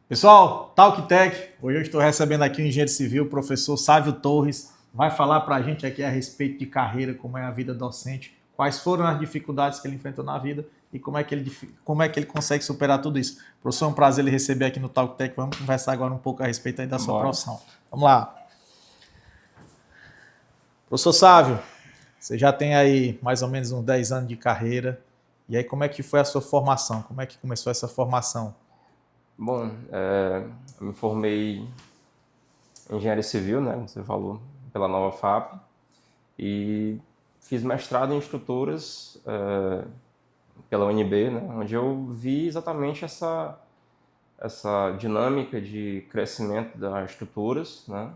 Pessoal, TalkTech, hoje eu estou recebendo aqui o engenheiro civil, o professor Sávio Torres, vai falar para a gente aqui a respeito de carreira, como é a vida docente, quais foram as dificuldades que ele enfrentou na vida e como é que ele consegue superar tudo isso. Professor, é um prazer ele receber aqui no TalkTech, vamos conversar agora um pouco a respeito aí da sua profissão. Vamos lá. Professor Sávio, você já tem aí mais ou menos uns 10 anos de carreira, e aí como é que foi a sua formação? Como é que começou essa formação? Bom, eu me formei em engenharia civil, né, como você falou, pela Nova FAP, e fiz mestrado em estruturas pela UNB, né, onde eu vi exatamente essa dinâmica de crescimento das estruturas, né,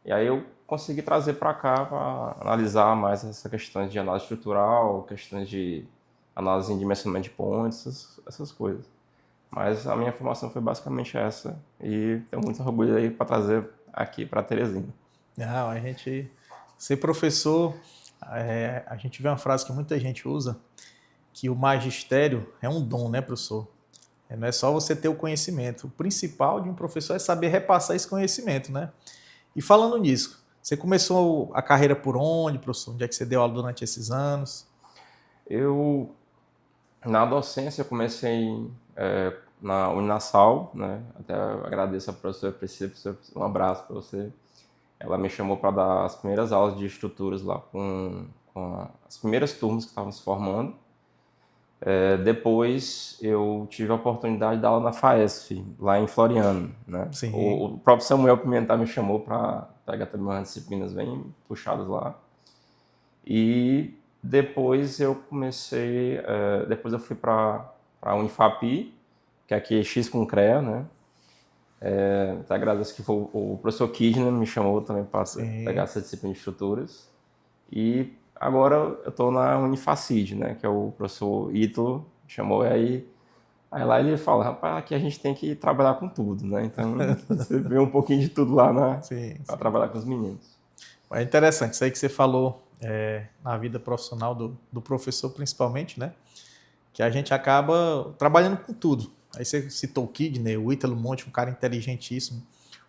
e aí eu consegui trazer para cá para analisar mais essa questão de análise estrutural, questões de análise em dimensionamento de pontes, essas coisas. Mas a minha formação foi basicamente essa e tenho muito orgulho aí para trazer aqui para Teresina. Não, a gente ser professor, a gente vê uma frase que muita gente usa, que o magistério é um dom, né, professor? Não é só você ter o conhecimento. O principal de um professor é saber repassar esse conhecimento, né? E falando nisso, você começou a carreira por onde, professor? Onde é que você deu aula durante esses anos? Eu, na docência, comecei na Uninasal, né? Até agradeço a professora Priscila, um abraço para você. Ela me chamou para dar as primeiras aulas de estruturas lá com as primeiras turmas que estavam se formando. Depois eu tive a oportunidade de dar aula na FAESF, lá em Floriano, né? Sim. O próprio Samuel Pimentel me chamou para pegar também umas disciplinas bem puxadas lá. E depois eu comecei, depois eu fui para a Unifapi, que aqui é X com CREA, né? Até agradeço que foi o professor Kidner me chamou também para pegar essa disciplina de estruturas. E agora eu estou na Unifacid, né? Que é o professor Ítalo chamou, e aí lá ele fala, rapaz, aqui a gente tem que trabalhar com tudo, né? Então você vê um pouquinho de tudo lá para trabalhar com os meninos. É interessante, isso aí que você falou na vida profissional do professor principalmente, né? Que a gente acaba trabalhando com tudo. Aí você citou o Kidney, o Ítalo Monte, um cara inteligentíssimo.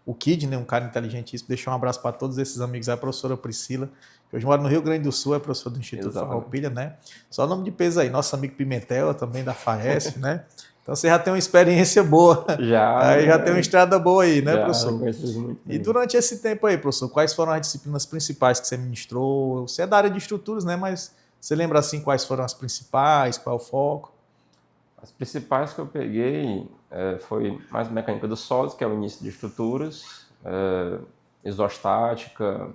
O Kidney, um cara inteligentíssimo. Deixa um abraço para todos esses amigos aí, a professora Priscila, que hoje mora no Rio Grande do Sul, é professora do Instituto Farroupilha, né? Só nome de peso aí, nosso amigo Pimentel, também da FAESF, né? Então você já tem uma experiência boa. Já tem uma estrada boa aí, né, professor? Muito e durante esse tempo aí, professor, quais foram as disciplinas principais que você ministrou? Você é da área de estruturas, né? Mas você lembra assim quais foram as principais, qual é o foco? As principais que eu peguei foi mais mecânica dos sólidos, que é o início de estruturas, isostática,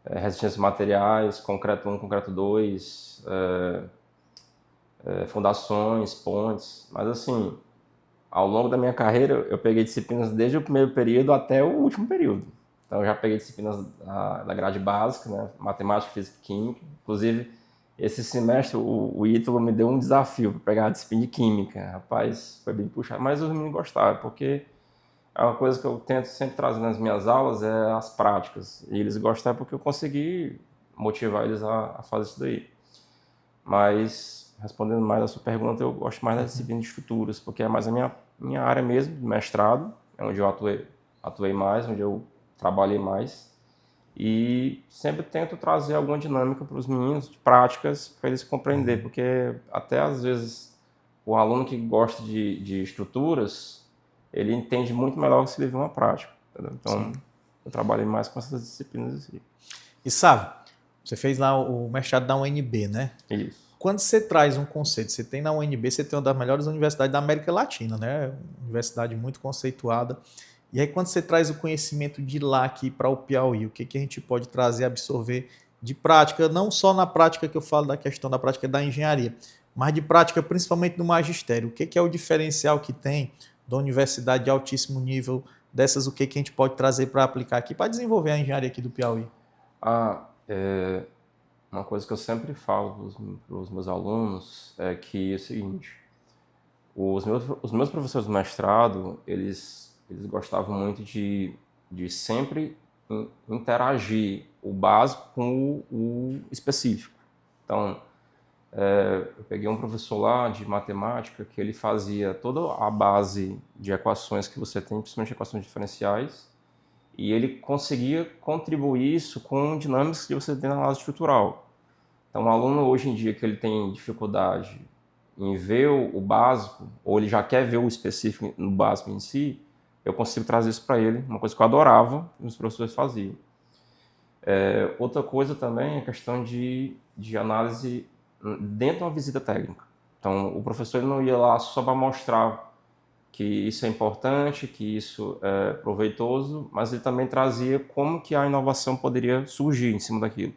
resistência de materiais, concreto 1, concreto 2, fundações, pontes. Mas assim, ao longo da minha carreira, eu peguei disciplinas desde o primeiro período até o último período. Então eu já peguei disciplinas da grade básica, né? Matemática, física e química. Inclusive, esse semestre o Ítalo me deu um desafio para pegar a disciplina de química. Rapaz, foi bem puxado, mas os meninos gostaram, porque é uma coisa que eu tento sempre trazer nas minhas aulas, é as práticas. E eles gostaram porque eu consegui motivar eles a fazer isso daí. Mas, respondendo mais a sua pergunta, eu gosto mais da disciplina de estruturas, porque é mais a minha área mesmo, de mestrado, é onde eu atuei mais, onde eu trabalhei mais. E sempre tento trazer alguma dinâmica para os meninos, de práticas, para eles compreender, porque até às vezes o aluno que gosta de estruturas, ele entende muito melhor se ele vê uma prática. Entendeu? Então, eu trabalhei mais com essas disciplinas assim. E sabe, você fez lá o mestrado da UNB, né? Isso. Quando você traz um conceito, você tem na UNB, você tem uma das melhores universidades da América Latina, né? Universidade muito conceituada. E aí quando você traz o conhecimento de lá aqui para o Piauí, o que a gente pode trazer, absorver de prática, não só na prática que eu falo da questão da prática da engenharia, mas de prática principalmente no magistério. O que é o diferencial que tem da universidade de altíssimo nível dessas, o que a gente pode trazer para aplicar aqui, para desenvolver a engenharia aqui do Piauí? Uma coisa que eu sempre falo para os meus alunos é que é o seguinte, os meus professores do mestrado, eles gostavam muito de sempre interagir o básico com o específico. Então, Eu peguei um professor lá de matemática que ele fazia toda a base de equações que você tem, principalmente equações diferenciais, e ele conseguia contribuir isso com dinâmicas que você tem na análise estrutural. Então, um aluno hoje em dia que ele tem dificuldade em ver o básico, ou ele já quer ver o específico no básico em si, eu consigo trazer isso para ele, uma coisa que eu adorava e os professores faziam. Outra coisa também é a questão de análise dentro de uma visita técnica. Então, o professor ele não ia lá só para mostrar que isso é importante, que isso é proveitoso, mas ele também trazia como que a inovação poderia surgir em cima daquilo.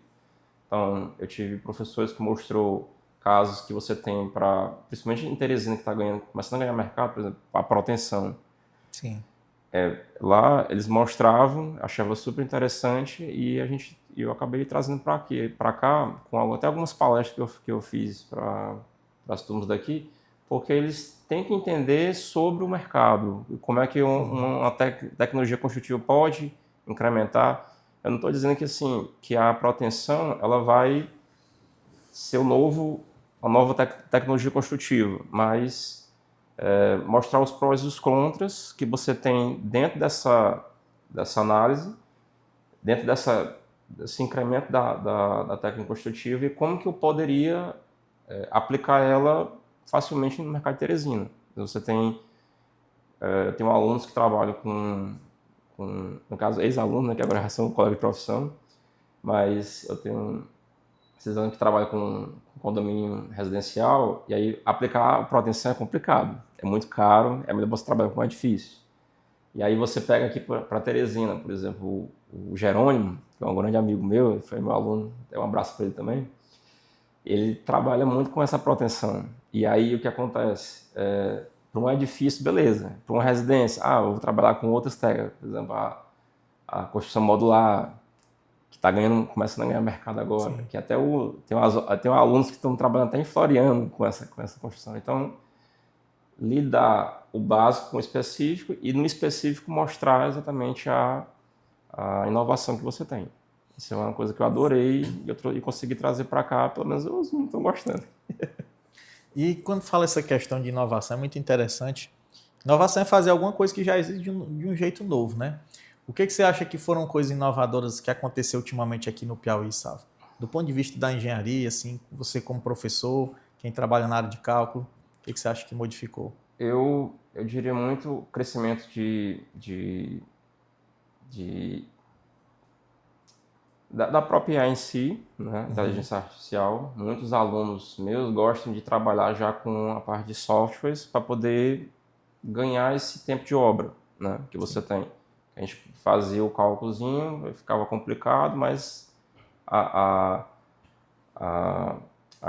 Então, eu tive professores que mostrou casos que você tem para, principalmente em Teresina, que está começando a ganhar mercado, por exemplo, a proteção. Sim. Lá eles mostravam, achava super interessante e eu acabei trazendo para cá, com até algumas palestras que eu fiz para as turmas daqui, porque eles têm que entender sobre o mercado, como é que uma tecnologia construtiva pode incrementar. Eu não estou dizendo que assim que a proteção ela vai ser a nova tecnologia construtiva, mas mostrar os prós e os contras que você tem dentro dessa análise, dentro desse incremento da técnica construtiva e como que eu poderia aplicar ela facilmente no mercado de Teresina. Você tem, eu tenho alunos que trabalham no caso, ex-alunos, né, que agora já são colegas de profissão, mas eu tenho esses alunos que trabalham com condomínio residencial, e aí aplicar a proteção é complicado, é muito caro, é melhor você trabalhar com mais difícil. E aí você pega aqui para Teresina, por exemplo, o Jerônimo, que é um grande amigo meu, foi meu aluno, dei um abraço para ele também, ele trabalha muito com essa proteção. E aí o que acontece? Para um edifício, beleza. Para uma residência, eu vou trabalhar com outras técnicas, por exemplo, a construção modular, que está começando a ganhar mercado agora. Sim. Que até tem alunos que estão trabalhando até em Floriano com essa construção. Então, lidar o básico com o específico e no específico mostrar exatamente a inovação que você tem. Isso é uma coisa que eu adorei e consegui trazer para cá, pelo menos os meninos estão gostando. E quando fala essa questão de inovação, é muito interessante. Inovação é fazer alguma coisa que já existe de um jeito novo, né? O que você acha que foram coisas inovadoras que aconteceu ultimamente aqui no Piauí, Sávio? Do ponto de vista da engenharia, assim, você como professor, quem trabalha na área de cálculo, o que você acha que modificou? Eu diria muito o crescimento da própria IA em si, né, inteligência artificial. Muitos alunos meus gostam de trabalhar já com a parte de softwares para poder ganhar esse tempo de obra, né, que você tem. A gente fazia o cálculozinho, ficava complicado, mas a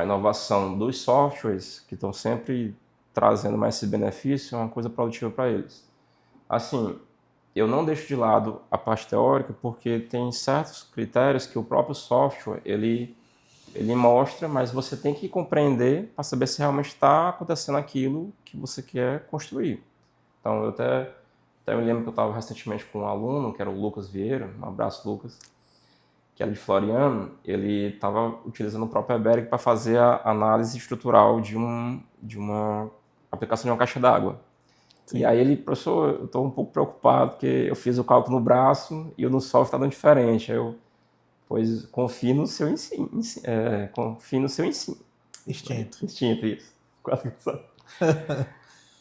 inovação dos softwares, que estão sempre trazendo mais esse benefício, é uma coisa produtiva para eles. Assim, eu não deixo de lado a parte teórica, porque tem certos critérios que o próprio software ele mostra, mas você tem que compreender para saber se realmente está acontecendo aquilo que você quer construir. Então, eu até me lembro que eu estava recentemente com um aluno, que era o Lucas Vieira, um abraço, Lucas, que era de Floriano. Ele estava utilizando o próprio Eberic para fazer a análise estrutural de uma aplicação de uma caixa d'água. Sim. E aí ele, professor, eu estou um pouco preocupado porque eu fiz o cálculo no braço e o no software está dando diferente. Aí pois confie no seu ensino. Confie no seu ensino. Instinto, isso. Quase que sabe.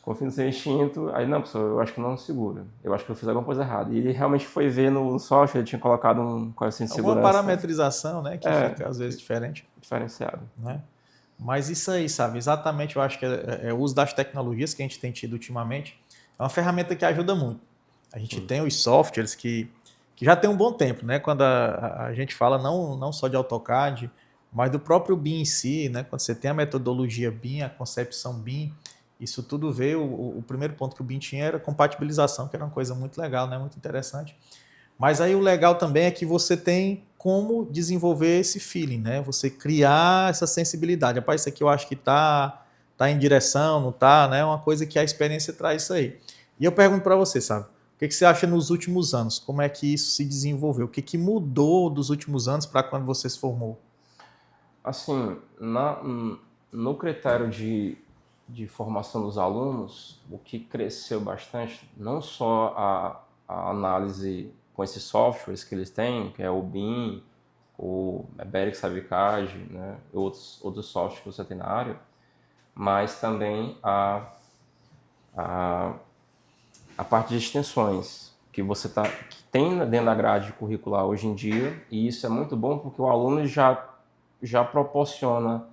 Confie no seu instinto. Aí, não, professor, eu acho que não segura. Eu acho que eu fiz alguma coisa errada. E ele realmente foi ver no software, ele tinha colocado um coeficiente de segurança. Uma parametrização, né, que fica às vezes diferente. Diferenciado. Né? Mas isso aí, sabe, exatamente eu acho que o uso das tecnologias que a gente tem tido ultimamente é uma ferramenta que ajuda muito. A gente tem os softwares que já tem um bom tempo, né? Quando a gente fala não só de AutoCAD, mas do próprio BIM em si, né? Quando você tem a metodologia BIM, a concepção BIM, isso tudo veio, o primeiro ponto que o BIM tinha era compatibilização, que era uma coisa muito legal, né? Muito interessante. Mas aí o legal também é que você tem como desenvolver esse feeling, né? Você criar essa sensibilidade. Rapaz, isso aqui eu acho que tá em direção, não tá, né? É uma coisa que a experiência traz isso aí. E eu pergunto para você, sabe? O que você acha nos últimos anos? Como é que isso se desenvolveu? O que mudou dos últimos anos para quando você se formou? Assim, no critério de formação dos alunos, o que cresceu bastante, não só a análise com esses softwares que eles têm, que é o BIM, o Berix Savicad, né, outros softwares que você tem na área, mas também a parte de extensões que que tem dentro da grade curricular hoje em dia, e isso é muito bom porque o aluno já proporciona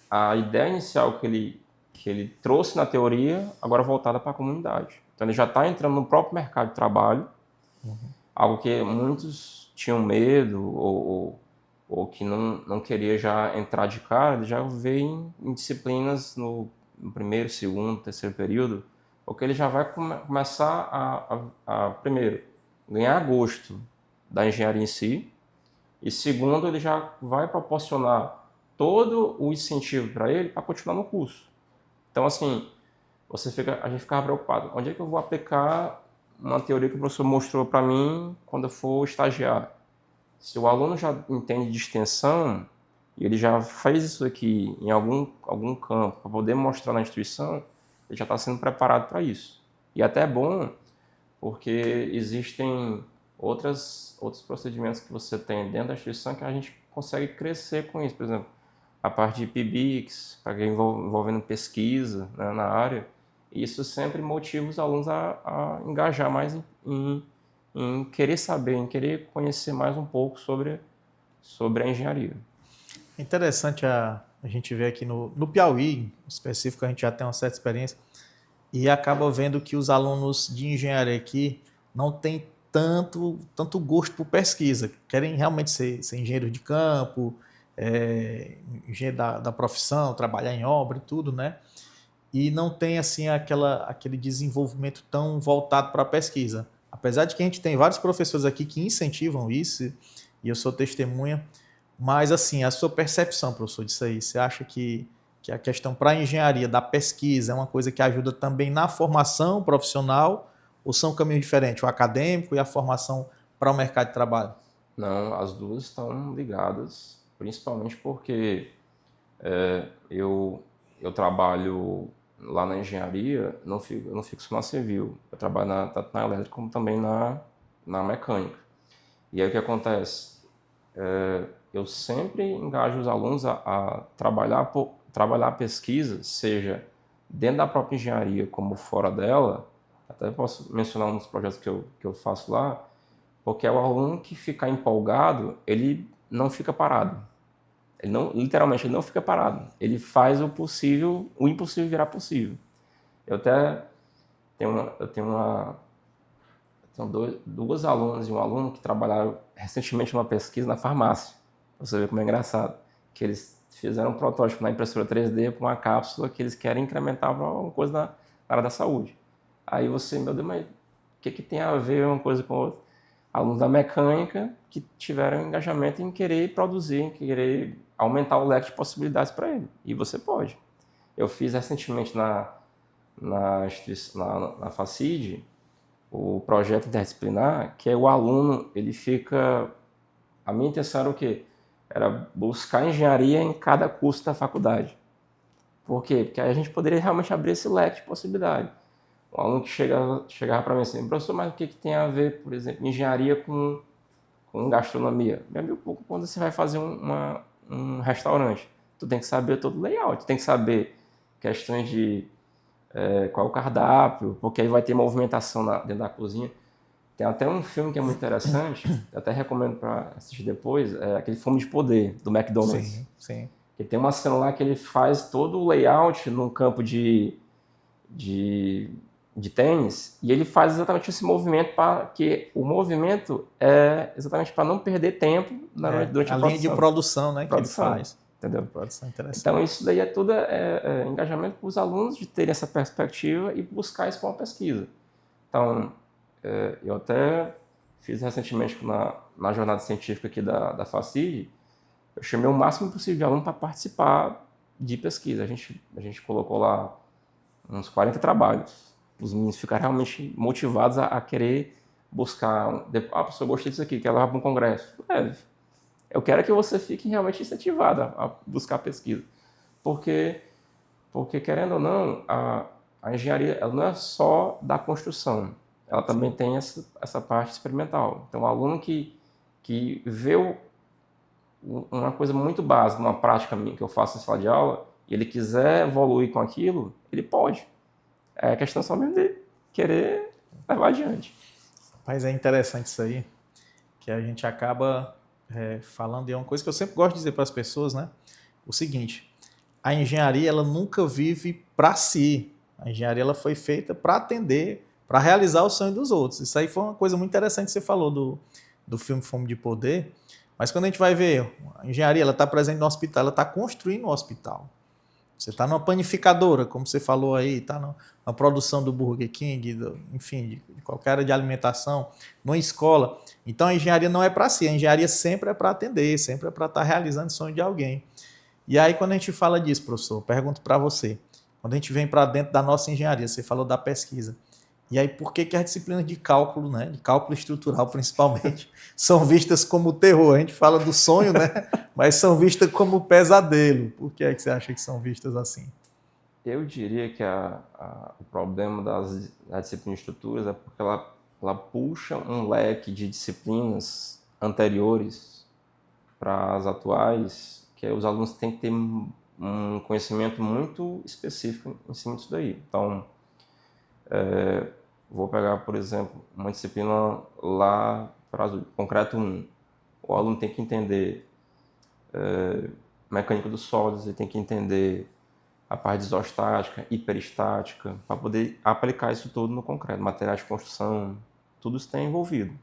a ideia inicial que ele trouxe na teoria, agora voltada para a comunidade. Então ele já está entrando no próprio mercado de trabalho, algo que muitos tinham medo ou que não queria já entrar de cara, ele já veio em disciplinas no primeiro, segundo, terceiro período, porque ele já vai começar primeiro, ganhar gosto da engenharia em si, e segundo, ele já vai proporcionar todo o incentivo para ele para continuar no curso. Então, assim, a gente ficava preocupado. Onde é que eu vou aplicar uma teoria que o professor mostrou para mim quando eu for estagiar? Se o aluno já entende de extensão e ele já fez isso aqui em algum campo para poder mostrar na instituição, ele já está sendo preparado para isso. E até é bom, porque existem outros procedimentos que você tem dentro da instituição que a gente consegue crescer com isso. Por exemplo, a parte de PIBIX, para quem envolvendo pesquisa, né, na área. Isso sempre motiva os alunos a engajar mais em querer saber, em querer conhecer mais um pouco sobre a engenharia. É interessante a gente ver aqui no Piauí, em específico, a gente já tem uma certa experiência, e acaba vendo que os alunos de engenharia aqui não têm tanto gosto por pesquisa, querem realmente ser engenheiro de campo, engenheiro da profissão, trabalhar em obra e tudo, né? E não tem assim aquele desenvolvimento tão voltado para a pesquisa. Apesar de que a gente tem vários professores aqui que incentivam isso, e eu sou testemunha, mas assim, a sua percepção, professor, disso aí, você acha que a questão para a engenharia da pesquisa é uma coisa que ajuda também na formação profissional, ou são caminhos diferentes, o acadêmico e a formação para o mercado de trabalho? Não, as duas estão ligadas, principalmente porque eu trabalho lá na engenharia, eu não fico só na civil, eu trabalho tanto na elétrica como também na mecânica. E aí o que acontece? Eu sempre engajo os alunos a trabalhar a pesquisa, seja dentro da própria engenharia como fora dela. Até posso mencionar um dos projetos que eu faço lá, porque é o aluno que ficar empolgado, ele não fica parado. Literalmente, ele não fica parado. Ele faz o possível, o impossível virar possível. Eu até tenho duas alunas e um aluno que trabalharam recentemente numa pesquisa na farmácia. Você vê como é engraçado. Que eles fizeram um protótipo na impressora 3D para uma cápsula que eles querem incrementar para alguma coisa na área da saúde. Aí você, meu Deus, mas o que tem a ver uma coisa com a outra? Alunos da mecânica que tiveram engajamento em querer produzir, em querer aumentar o leque de possibilidades para ele. E você pode. Eu fiz recentemente na FACID o projeto interdisciplinar, que é o aluno, ele fica... A minha intenção era o quê? Era buscar engenharia em cada curso da faculdade. Por quê? Porque aí a gente poderia realmente abrir esse leque de possibilidade. Um aluno que chegava para mim assim, professor, mas o que tem a ver, por exemplo, engenharia com gastronomia? Meu amigo, quando você vai fazer um restaurante, tu tem que saber todo o layout, tu tem que saber questões de qual é o cardápio, porque aí vai ter movimentação dentro da cozinha. Tem até um filme que é muito interessante, eu até recomendo para assistir depois, é aquele Fome de Poder, do McDonald's. Sim, sim. Que tem uma cena lá que ele faz todo o layout num campo de tênis, e ele faz exatamente esse movimento para que o movimento é exatamente para não perder tempo durante a linha de produção, né, que ele faz. Entendeu? Produção interessante. Então isso daí é tudo engajamento para os alunos de terem essa perspectiva e buscar isso com a pesquisa. Então eu até fiz recentemente na jornada científica aqui da FACID, eu chamei o máximo possível de aluno para participar de pesquisa. A gente colocou lá uns 40 trabalhos. Os meninos ficaram realmente motivados a querer buscar. Professor, eu gostei disso aqui, quero levar para um congresso. Eu quero que você fique realmente incentivado a buscar pesquisa. porque querendo ou não, a engenharia ela não é só da construção, ela também tem essa parte experimental. Então, o aluno que vê uma coisa muito básica, uma prática minha que eu faço em sala de aula, e ele quiser evoluir com aquilo, ele pode. É questão só mesmo de querer levar adiante. Mas é interessante isso aí, que a gente acaba falando, e é uma coisa que eu sempre gosto de dizer para as pessoas, né? O seguinte, a engenharia ela nunca vive para si. A engenharia ela foi feita para atender, para realizar o sonho dos outros. Isso aí foi uma coisa muito interessante que você falou do filme Fome de Poder. Mas quando a gente vai ver, a engenharia ela está presente no hospital, ela está construindo um hospital. Você está numa panificadora, como você falou aí, está na produção do Burger King, enfim, de qualquer área de alimentação, numa escola. Então a engenharia não é para si, a engenharia sempre é para atender, sempre é para estar realizando o sonho de alguém. E aí, quando a gente fala disso, professor, eu pergunto para você, quando a gente vem para dentro da nossa engenharia, você falou da pesquisa, e aí por que as disciplinas de cálculo, né, de cálculo estrutural principalmente, são vistas como terror? A gente fala do sonho, né, mas são vistas como pesadelo. Por que é que você acha que são vistas assim? Eu diria que o problema da disciplina de estruturas é porque ela puxa um leque de disciplinas anteriores para as atuais, que os alunos têm que ter um conhecimento muito específico em cima disso daí. Então, vou pegar, por exemplo, uma disciplina lá para concreto 1. O aluno tem que entender mecânica dos sólidos, ele tem que entender a parte de isostática, hiperestática, para poder aplicar isso tudo no concreto, materiais de construção, tudo isso tem envolvido.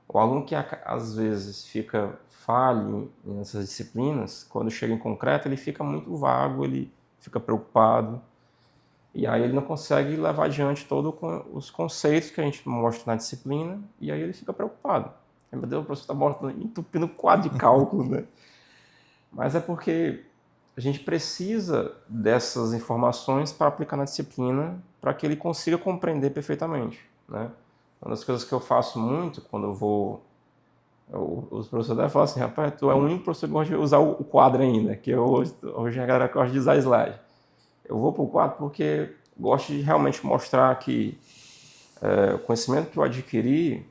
O aluno que às vezes fica falho nessas disciplinas, quando chega em concreto, ele fica muito vago, ele fica preocupado, e aí ele não consegue levar adiante todos os conceitos que a gente mostra na disciplina, e aí ele fica preocupado. Meu Deus, o professor está entupindo o quadro de cálculo, né? Mas é porque a gente precisa dessas informações para aplicar na disciplina, para que ele consiga compreender perfeitamente, né? Uma das coisas que eu faço muito quando eu vou... Os professores devem falar assim, rapaz, tu é o único professor que gosta de usar o quadro ainda, que hoje a galera gosta de usar slide. Eu vou para o quadro porque gosto de realmente mostrar que o conhecimento que eu adquiri,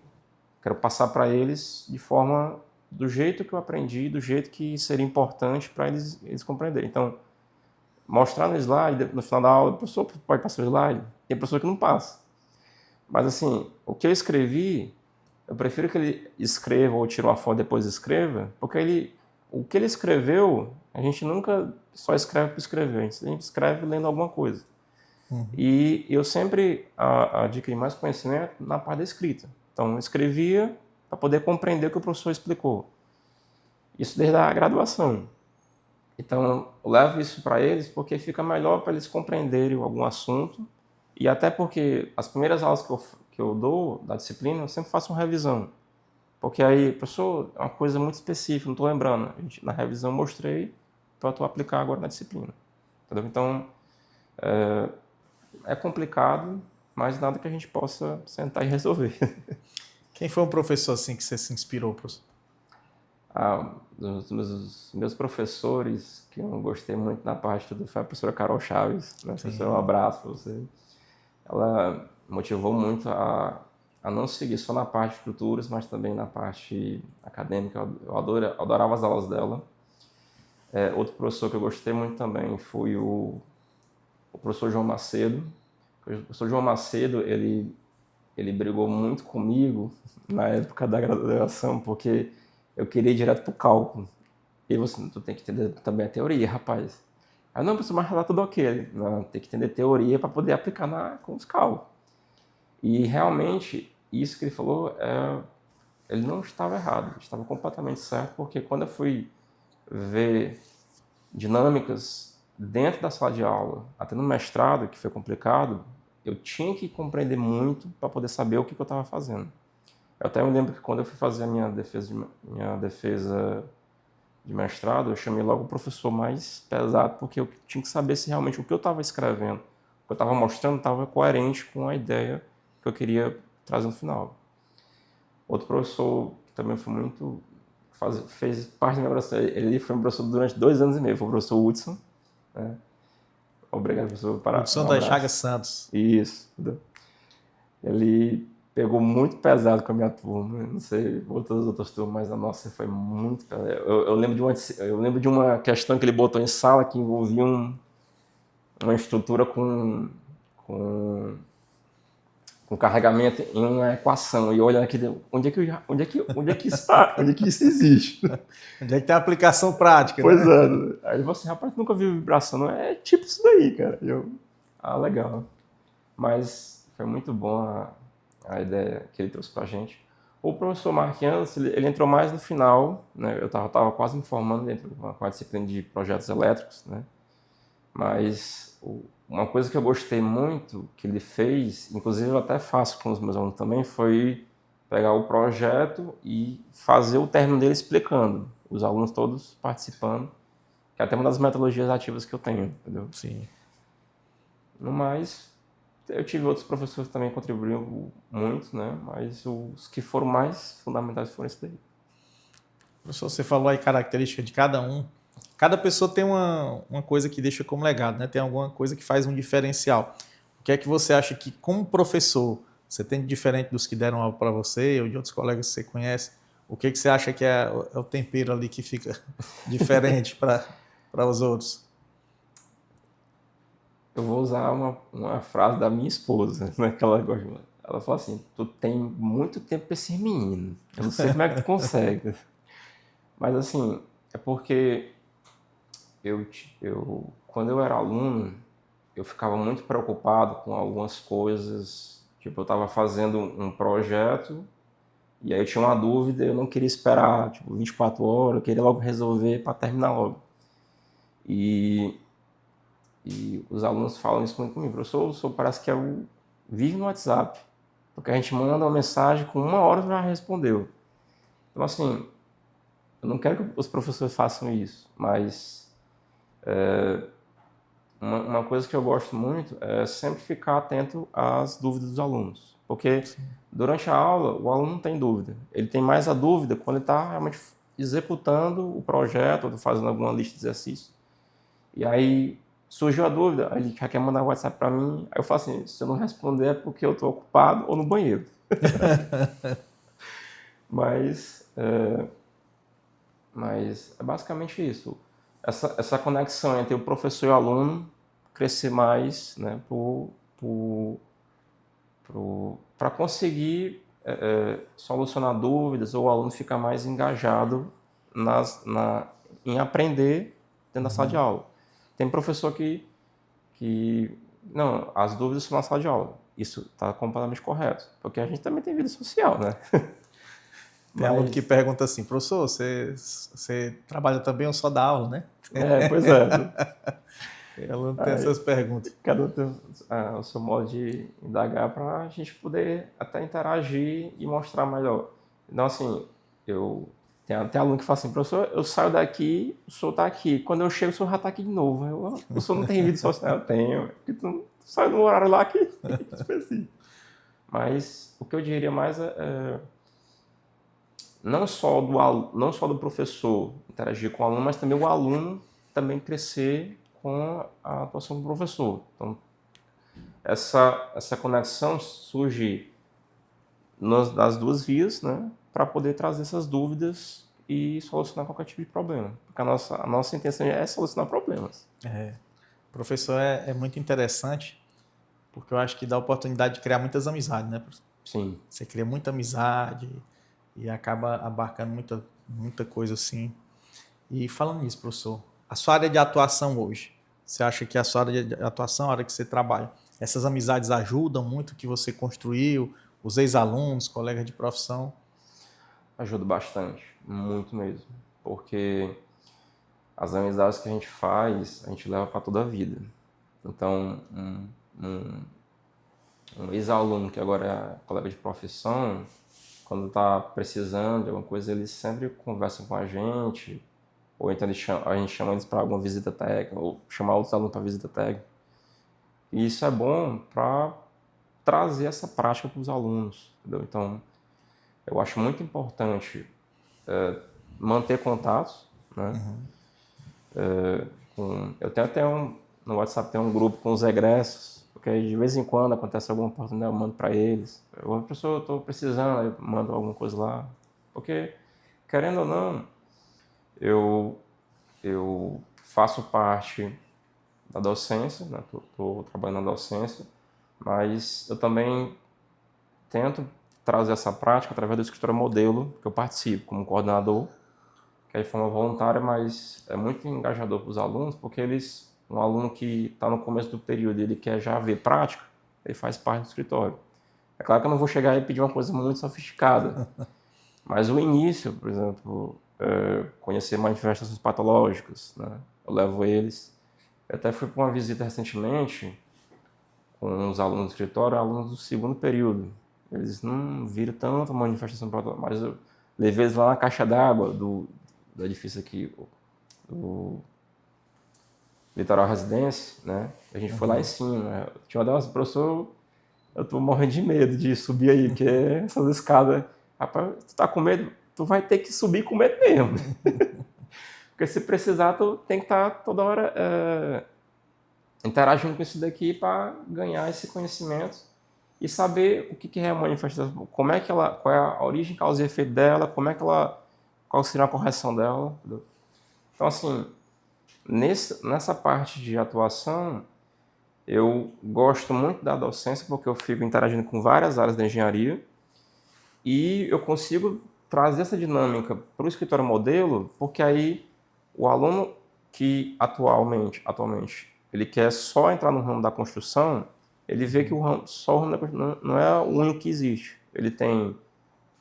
quero passar para eles de forma do jeito que eu aprendi, do jeito que seria importante para eles compreenderem. Então, mostrar no slide, no final da aula, o professor pode passar o slide, tem professor que não passa. Mas assim, o que eu escrevi, eu prefiro que ele escreva ou tire uma foto e depois escreva, porque o que ele escreveu, a gente nunca só escreve para escrever, a gente escreve lendo alguma coisa. Uhum. E eu sempre adquiri mais conhecimento na parte da escrita. Então, eu escrevia para poder compreender o que o professor explicou. Isso desde a graduação. Então, eu levo isso para eles porque fica melhor para eles compreenderem algum assunto, e até porque as primeiras aulas que eu dou da disciplina, eu sempre faço uma revisão. Porque aí, professor, é uma coisa muito específica, não estou lembrando. Na revisão eu mostrei para tu aplicar agora na disciplina. Entendeu? Então, é complicado, mas nada que a gente possa sentar e resolver. Quem foi um professor assim que você se inspirou, professor? Dos meus professores, que eu gostei muito na parte do foi a professora Carol Chaves, né? Professora, um abraço para você. Ela motivou muito a não seguir só na parte de estruturas, mas também na parte acadêmica. Eu adorava as aulas dela. Outro professor que eu gostei muito também foi o professor João Macedo. O professor João Macedo, ele brigou muito comigo na época da graduação, porque eu queria ir direto para o cálculo. E você, tu tem que entender também a teoria, rapaz. Aí, não, professor, mas lá tudo ok. Não, tem que entender teoria para poder aplicar com os cálculos. E realmente, isso que ele falou, ele não estava errado, ele estava completamente certo, porque quando eu fui ver dinâmicas dentro da sala de aula, até no mestrado, que foi complicado, eu tinha que compreender muito para poder saber o que eu estava fazendo. Eu até me lembro que quando eu fui fazer a minha defesa de mestrado, eu chamei logo o professor mais pesado, porque eu tinha que saber se realmente o que eu estava escrevendo, o que eu estava mostrando, estava coerente com a ideia que eu queria trazer no final. Outro professor que também foi fez parte da minha professora, ele foi um professor durante 2 anos e meio, foi o professor Hudson, né? Obrigado, professor. Hudson Um das abraço. Chagas Santos. Isso. Ele pegou muito pesado com a minha turma. Não sei outras turmas, mas a nossa foi muito pesada. Eu lembro de uma questão que ele botou em sala que envolvia uma estrutura com carregamento em uma equação. E olhando aqui, onde é que isso está? Onde é que isso existe? Onde é que tem a aplicação prática, Pois né? é. Aí ele falou assim, rapaz, nunca vi vibração. Não é tipo isso daí, cara. Legal. Mas foi muito bom a ideia que ele trouxe pra gente. O professor Marquianos, ele entrou mais no final, né? Eu tava quase me formando dentro com a disciplina de projetos elétricos, né? Mas uma coisa que eu gostei muito que ele fez, inclusive eu até faço com os meus alunos também, foi pegar o projeto e fazer o término dele explicando. Os alunos todos participando, que é até uma das metodologias ativas que eu tenho, entendeu? Sim. No mais, eu tive outros professores que também contribuíram muito, né? Mas os que foram mais fundamentais foram esses daí. Professor, você falou aí característica de cada um. Cada pessoa tem uma coisa que deixa como legado, né? Tem alguma coisa que faz um diferencial. O que é que você acha que, como professor, você tem de diferente dos que deram aula para você ou de outros colegas que você conhece? O que é que você acha que é o tempero ali que fica diferente para os outros? Eu vou usar uma frase da minha esposa, né? Que ela gosta. Ela fala assim, tu tem muito tempo para esse menino. Eu não sei como é que tu consegue. Mas assim, é porque quando eu era aluno, eu ficava muito preocupado com algumas coisas. Tipo, eu estava fazendo um projeto e aí eu tinha uma dúvida, eu não queria esperar, tipo, 24 horas, eu queria logo resolver para terminar logo. E os alunos falam isso muito comigo. Professor, o senhor parece que vive no WhatsApp, porque a gente manda uma mensagem, com 1 hora já respondeu. Então, assim, eu não quero que os professores façam isso, mas uma coisa que eu gosto muito é sempre ficar atento às dúvidas dos alunos. Porque durante a aula, o aluno não tem dúvida. Ele tem mais a dúvida quando ele está realmente executando o projeto ou fazendo alguma lista de exercícios. E aí surgiu a dúvida, aí ele já quer mandar o WhatsApp para mim. Aí eu falo assim, se eu não responder é porque eu estou ocupado ou no banheiro. Mas é basicamente isso. Essa conexão entre o professor e o aluno crescer mais, né, para conseguir solucionar dúvidas ou o aluno ficar mais engajado em aprender dentro da sala de aula. Tem professor que não, as dúvidas são na sala de aula. Isso está completamente correto, porque a gente também tem vida social, né? Tem aluno que pergunta assim, professor, você trabalha também ou só dá aula, né? Pois é. Tem aluno que tem essas perguntas. Cada um tem o seu modo de indagar para a gente poder até interagir e mostrar melhor. Então, assim, tem até aluno que fala assim, professor, eu saio daqui, o senhor está aqui. Quando eu chego, o senhor já está aqui de novo. O senhor não tem vida social? Eu tenho. Porque tu sai no horário lá que específico. Mas o que eu diria mais não só do professor interagir com o aluno, mas também o aluno também crescer com a atuação do professor. Então, essa conexão surge nas duas vias, né, para poder trazer essas dúvidas e solucionar qualquer tipo de problema. Porque a nossa intenção é solucionar problemas. Professor é muito interessante, porque eu acho que dá a oportunidade de criar muitas amizades, né, professor? Sim. Você cria muita amizade e acaba abarcando muita coisa assim. E falando nisso, professor, a sua área de atuação hoje, você acha que a sua área de atuação, a área que você trabalha, essas amizades ajudam muito o que você construiu, os ex-alunos, colegas de profissão? Ajuda bastante, muito mesmo. Porque as amizades que a gente faz, a gente leva para toda a vida. Então, um ex-aluno que agora é colega de profissão, quando está precisando de alguma coisa, eles sempre conversam com a gente, ou então a gente chama eles para alguma visita técnica, ou chamar outros alunos para visita técnica. E isso é bom para trazer essa prática para os alunos, entendeu? Então, eu acho muito importante manter contatos, né? Eu tenho até no WhatsApp tem um grupo com os egressos, porque de vez em quando acontece alguma oportunidade, eu mando para eles. Professor, eu estou precisando, eu mando alguma coisa lá. Porque, querendo ou não, eu faço parte da docência, né? Estou trabalhando na docência, mas eu também tento trazer essa prática através do escritório modelo, que eu participo como coordenador, que é de forma voluntária, mas é muito engajador para os alunos, porque um aluno que está no começo do período, ele quer já ver prática, ele faz parte do escritório. É claro que eu não vou chegar e pedir uma coisa muito sofisticada, mas o início, por exemplo, conhecer manifestações patológicas, né? Eu levo eles. Eu até fui para uma visita recentemente com os alunos do escritório, alunos do segundo período. Eles não viram tanta manifestação patológica, mas eu levei eles lá na caixa d'água do edifício aqui, do Litoral Residência, né? A gente foi lá em cima, né? Tinha uma delas, professor, eu tô morrendo de medo de subir aí, porque essas escadas, rapaz, tu tá com medo, tu vai ter que subir com medo mesmo. Porque se precisar, tu tem que estar toda hora interagindo com isso daqui para ganhar esse conhecimento e saber o que é a manifestação, como é que ela, qual é a origem, causa e efeito dela, qual seria a correção dela. Entendeu? Então, assim, nessa parte de atuação, eu gosto muito da docência porque eu fico interagindo com várias áreas da engenharia e eu consigo trazer essa dinâmica para o escritório modelo, porque aí o aluno que atualmente ele quer só entrar no ramo da construção, ele vê que só o ramo da construção não é o único que existe. Ele tem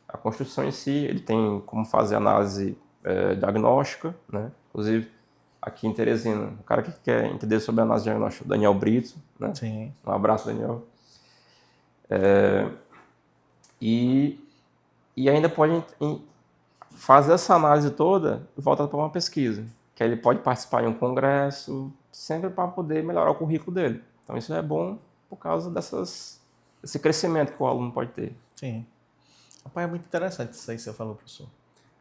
a construção em si, ele tem como fazer análise diagnóstica, né? Inclusive, aqui em Teresina, o cara que quer entender sobre análise diagnóstica, Daniel Brito, né? Sim. Um abraço, Daniel. E ainda pode fazer essa análise toda e voltar para uma pesquisa, que aí ele pode participar em um congresso, sempre para poder melhorar o currículo dele. Então isso é bom por causa desse crescimento que o aluno pode ter. Sim. Rapaz, é muito interessante isso aí que você falou, professor.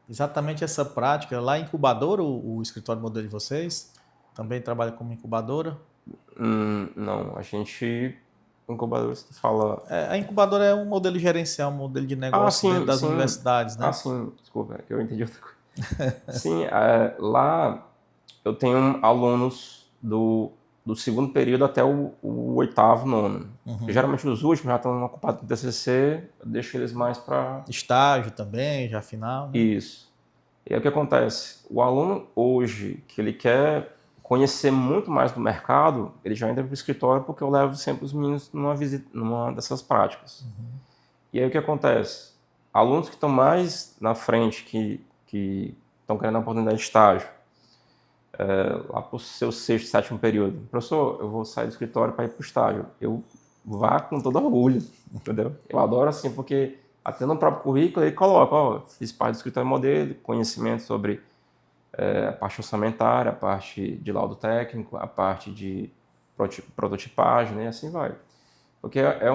Exatamente essa prática. Lá em incubadora, o escritório modelo de vocês também trabalha como incubadora? Não, a gente, incubadores que fala... A incubadora é um modelo gerencial, um modelo de negócio dentro das sim. universidades, né? Sim, desculpa, que eu entendi outra coisa. Sim, lá eu tenho alunos do segundo período até o oitavo, nono. Geralmente os últimos já estão ocupados com TCC, eu deixo eles mais para... Estágio também, já final, né? Isso. E aí o que acontece? O aluno hoje, que ele quer conhecer muito mais do mercado, ele já entra para o escritório porque eu levo sempre os meninos numa visita, numa dessas práticas. E aí o que acontece? Alunos que estão mais na frente, que estão querendo a oportunidade de estágio, lá para o seu sexto, sétimo período. Professor, eu vou sair do escritório para ir para o estágio. Eu vá com todo orgulho, entendeu? Eu adoro assim, porque até no próprio currículo ele coloca, fiz parte do escritório modelo, conhecimento sobre a parte orçamentária, a parte de laudo técnico, a parte de prototipagem, né? E assim vai. Porque é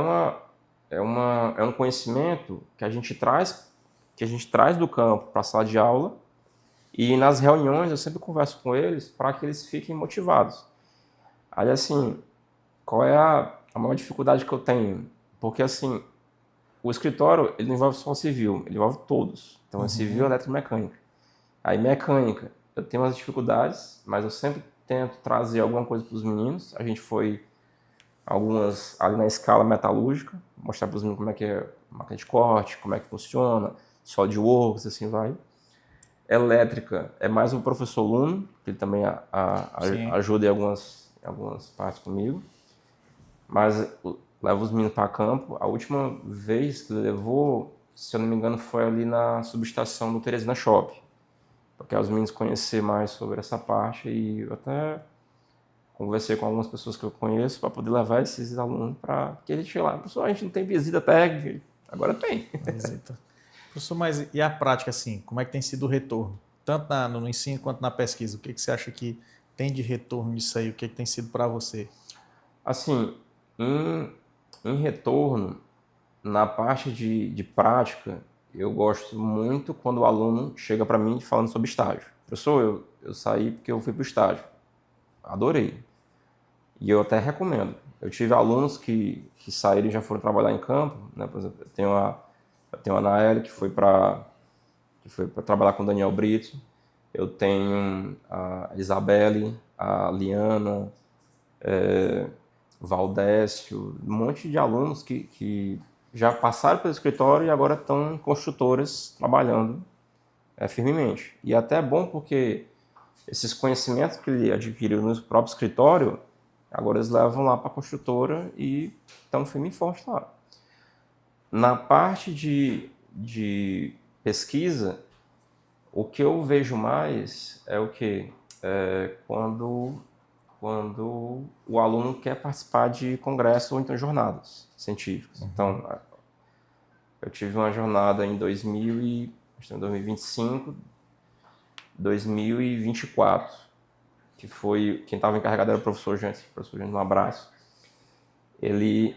um conhecimento que a gente traz do campo para a sala de aula e nas reuniões eu sempre converso com eles para que eles fiquem motivados. Aí assim, qual é a maior dificuldade que eu tenho? Porque assim, o escritório ele não envolve só o civil, ele envolve todos. Então é civil, eletromecânica. Aí mecânica, eu tenho umas dificuldades, mas eu sempre tento trazer alguma coisa para os meninos. A gente foi algumas ali na escala metalúrgica, mostrar para os meninos como é que é a máquina de corte, como é que funciona, SolidWorks, assim vai. Elétrica é mais o professor Luno, que ele também ajuda em algumas partes comigo. Mas leva os meninos para campo. A última vez que ele levou, se eu não me engano, foi ali na subestação do Teresina Shopping. Porque os meninos conhecer mais sobre essa parte e eu até conversei com algumas pessoas que eu conheço para poder levar esses alunos para que a gente chegue lá. Pessoal, a gente não tem visita técnica, agora tem. Visita. Professor, mas e a prática, assim, como é que tem sido o retorno? Tanto no ensino quanto na pesquisa. O que você acha que tem de retorno disso aí? O que tem sido para você? Assim, em retorno, na parte de prática, eu gosto muito quando o aluno chega para mim falando sobre estágio. Professor, eu saí porque eu fui para o estágio. adorei. E eu até recomendo. Eu tive alunos que saíram e já foram trabalhar em campo, né? Por exemplo, eu tenho a Naeli, que foi para trabalhar com o Daniel Brito. Eu tenho a Isabelle, a Liana, Valdécio, um monte de alunos que já passaram pelo escritório e agora estão em construtoras trabalhando firmemente. E até é bom porque esses conhecimentos que ele adquiriu no próprio escritório, agora eles levam lá para a construtora e estão firme e forte lá. Na parte de pesquisa, o que eu vejo mais é o quê? Quando o aluno quer participar de congressos ou então jornadas científicas. Então, eu tive uma jornada em 2025, 2024, que foi, quem estava encarregado era o professor Gente, um abraço. Ele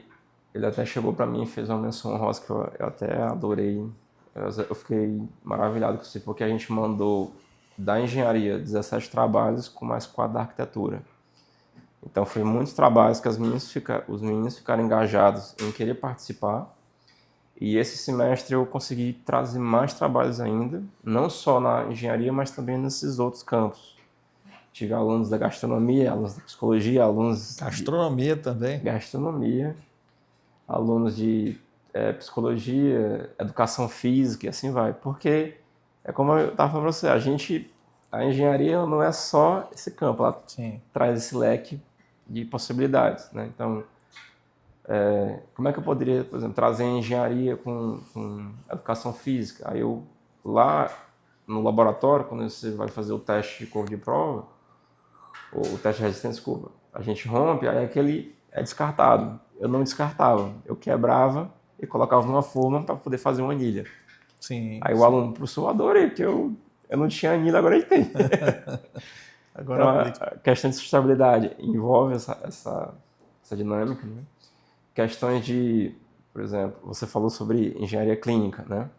até chegou para mim e fez uma menção honrosa que eu até adorei. Eu fiquei maravilhado com isso, porque a gente mandou da engenharia 17 trabalhos com mais 4 da arquitetura. Então, foi muitos trabalhos que os meninos ficaram engajados em querer participar. E esse semestre eu consegui trazer mais trabalhos ainda, não só na engenharia, mas também nesses outros campos. Tive alunos da gastronomia, alunos da psicologia, alunos... Gastronomia também. Gastronomia, alunos de psicologia, educação física e assim vai. Porque, é como eu estava falando para você, a engenharia não é só esse campo, ela traz esse leque de possibilidades, né? Então, como é que eu poderia, por exemplo, trazer engenharia com educação física? Aí eu, lá no laboratório, quando você vai fazer o teste de curva de prova, ou o teste de resistência, desculpa, a gente rompe, aí aquele é descartado. Eu não descartava, eu quebrava e colocava numa forma para poder fazer uma anilha. Sim. Aí o aluno, professor, eu adorei, porque eu não tinha anilha, agora ele tem. Agora então, a questão de sustentabilidade envolve essa dinâmica, né? Questões de, por exemplo, você falou sobre engenharia clínica, né?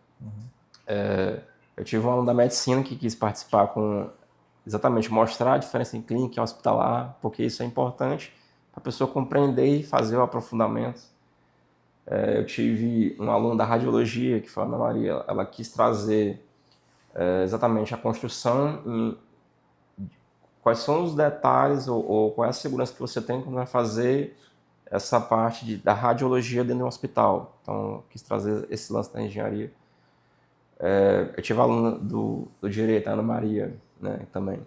Eu tive um aluno da medicina que quis participar com exatamente mostrar a diferença em clínica e hospitalar, porque isso é importante para a pessoa compreender e fazer o aprofundamento. Eu tive um aluno da radiologia, que foi a Ana Maria, ela quis trazer exatamente a construção, quais são os detalhes ou qual é a segurança que você tem quando vai fazer essa parte da radiologia dentro de um hospital. Então, eu quis trazer esse lance da engenharia. Eu tive a aluna do direito, a Ana Maria, né, também,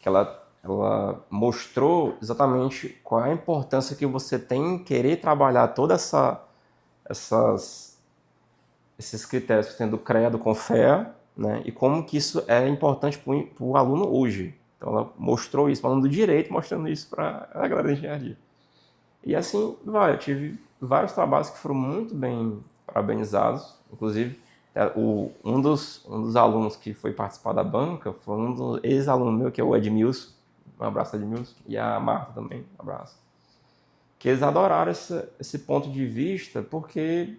que ela mostrou exatamente qual é a importância que você tem em querer trabalhar todas esses critérios que tem do CREA, do CONFEA, né, e como que isso é importante para o aluno hoje. Então, ela mostrou isso, falando do direito, mostrando isso para a galera da engenharia. E assim vai, eu tive vários trabalhos que foram muito bem parabenizados, inclusive um dos alunos que foi participar da banca foi um dos ex-alunos meu, que é o Edmilson, um abraço Edmilson, e a Marta também, um abraço. Que eles adoraram esse ponto de vista, porque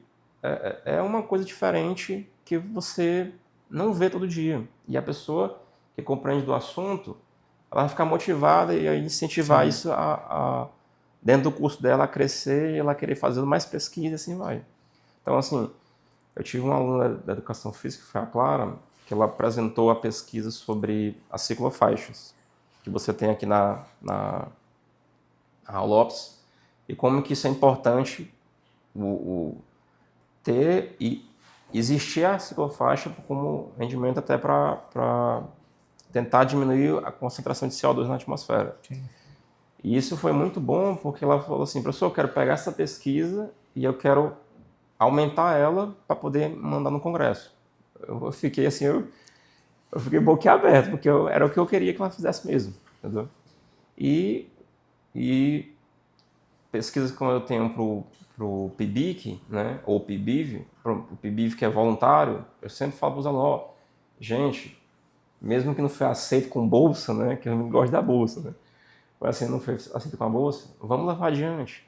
é uma coisa diferente que você não vê todo dia. E a pessoa que compreende do assunto, ela vai ficar motivada e incentivar isso dentro do curso dela a crescer e ela querer fazer mais pesquisa e assim vai. Então, assim, eu tive uma aluna da educação física, que foi a Clara, que ela apresentou a pesquisa sobre as ciclofaixas, que você tem aqui na Lopes, e como que isso é importante ter e existir a ciclofaixa como rendimento até para tentar diminuir a concentração de CO2 na atmosfera. Sim. E isso foi muito bom, porque ela falou assim, professor, eu quero pegar essa pesquisa e eu quero aumentar ela para poder mandar no congresso. Eu fiquei assim, eu fiquei boquiaberto, porque era o que eu queria que ela fizesse mesmo, entendeu? E pesquisas como eu tenho pro PIBIC, né, ou PIBIV, o PIBIV que é voluntário, eu sempre falo para os alunos, gente, mesmo que não foi aceito com bolsa, né, que eu não gosto da bolsa, né, mas assim, não foi aceito com a bolsa, vamos levar adiante.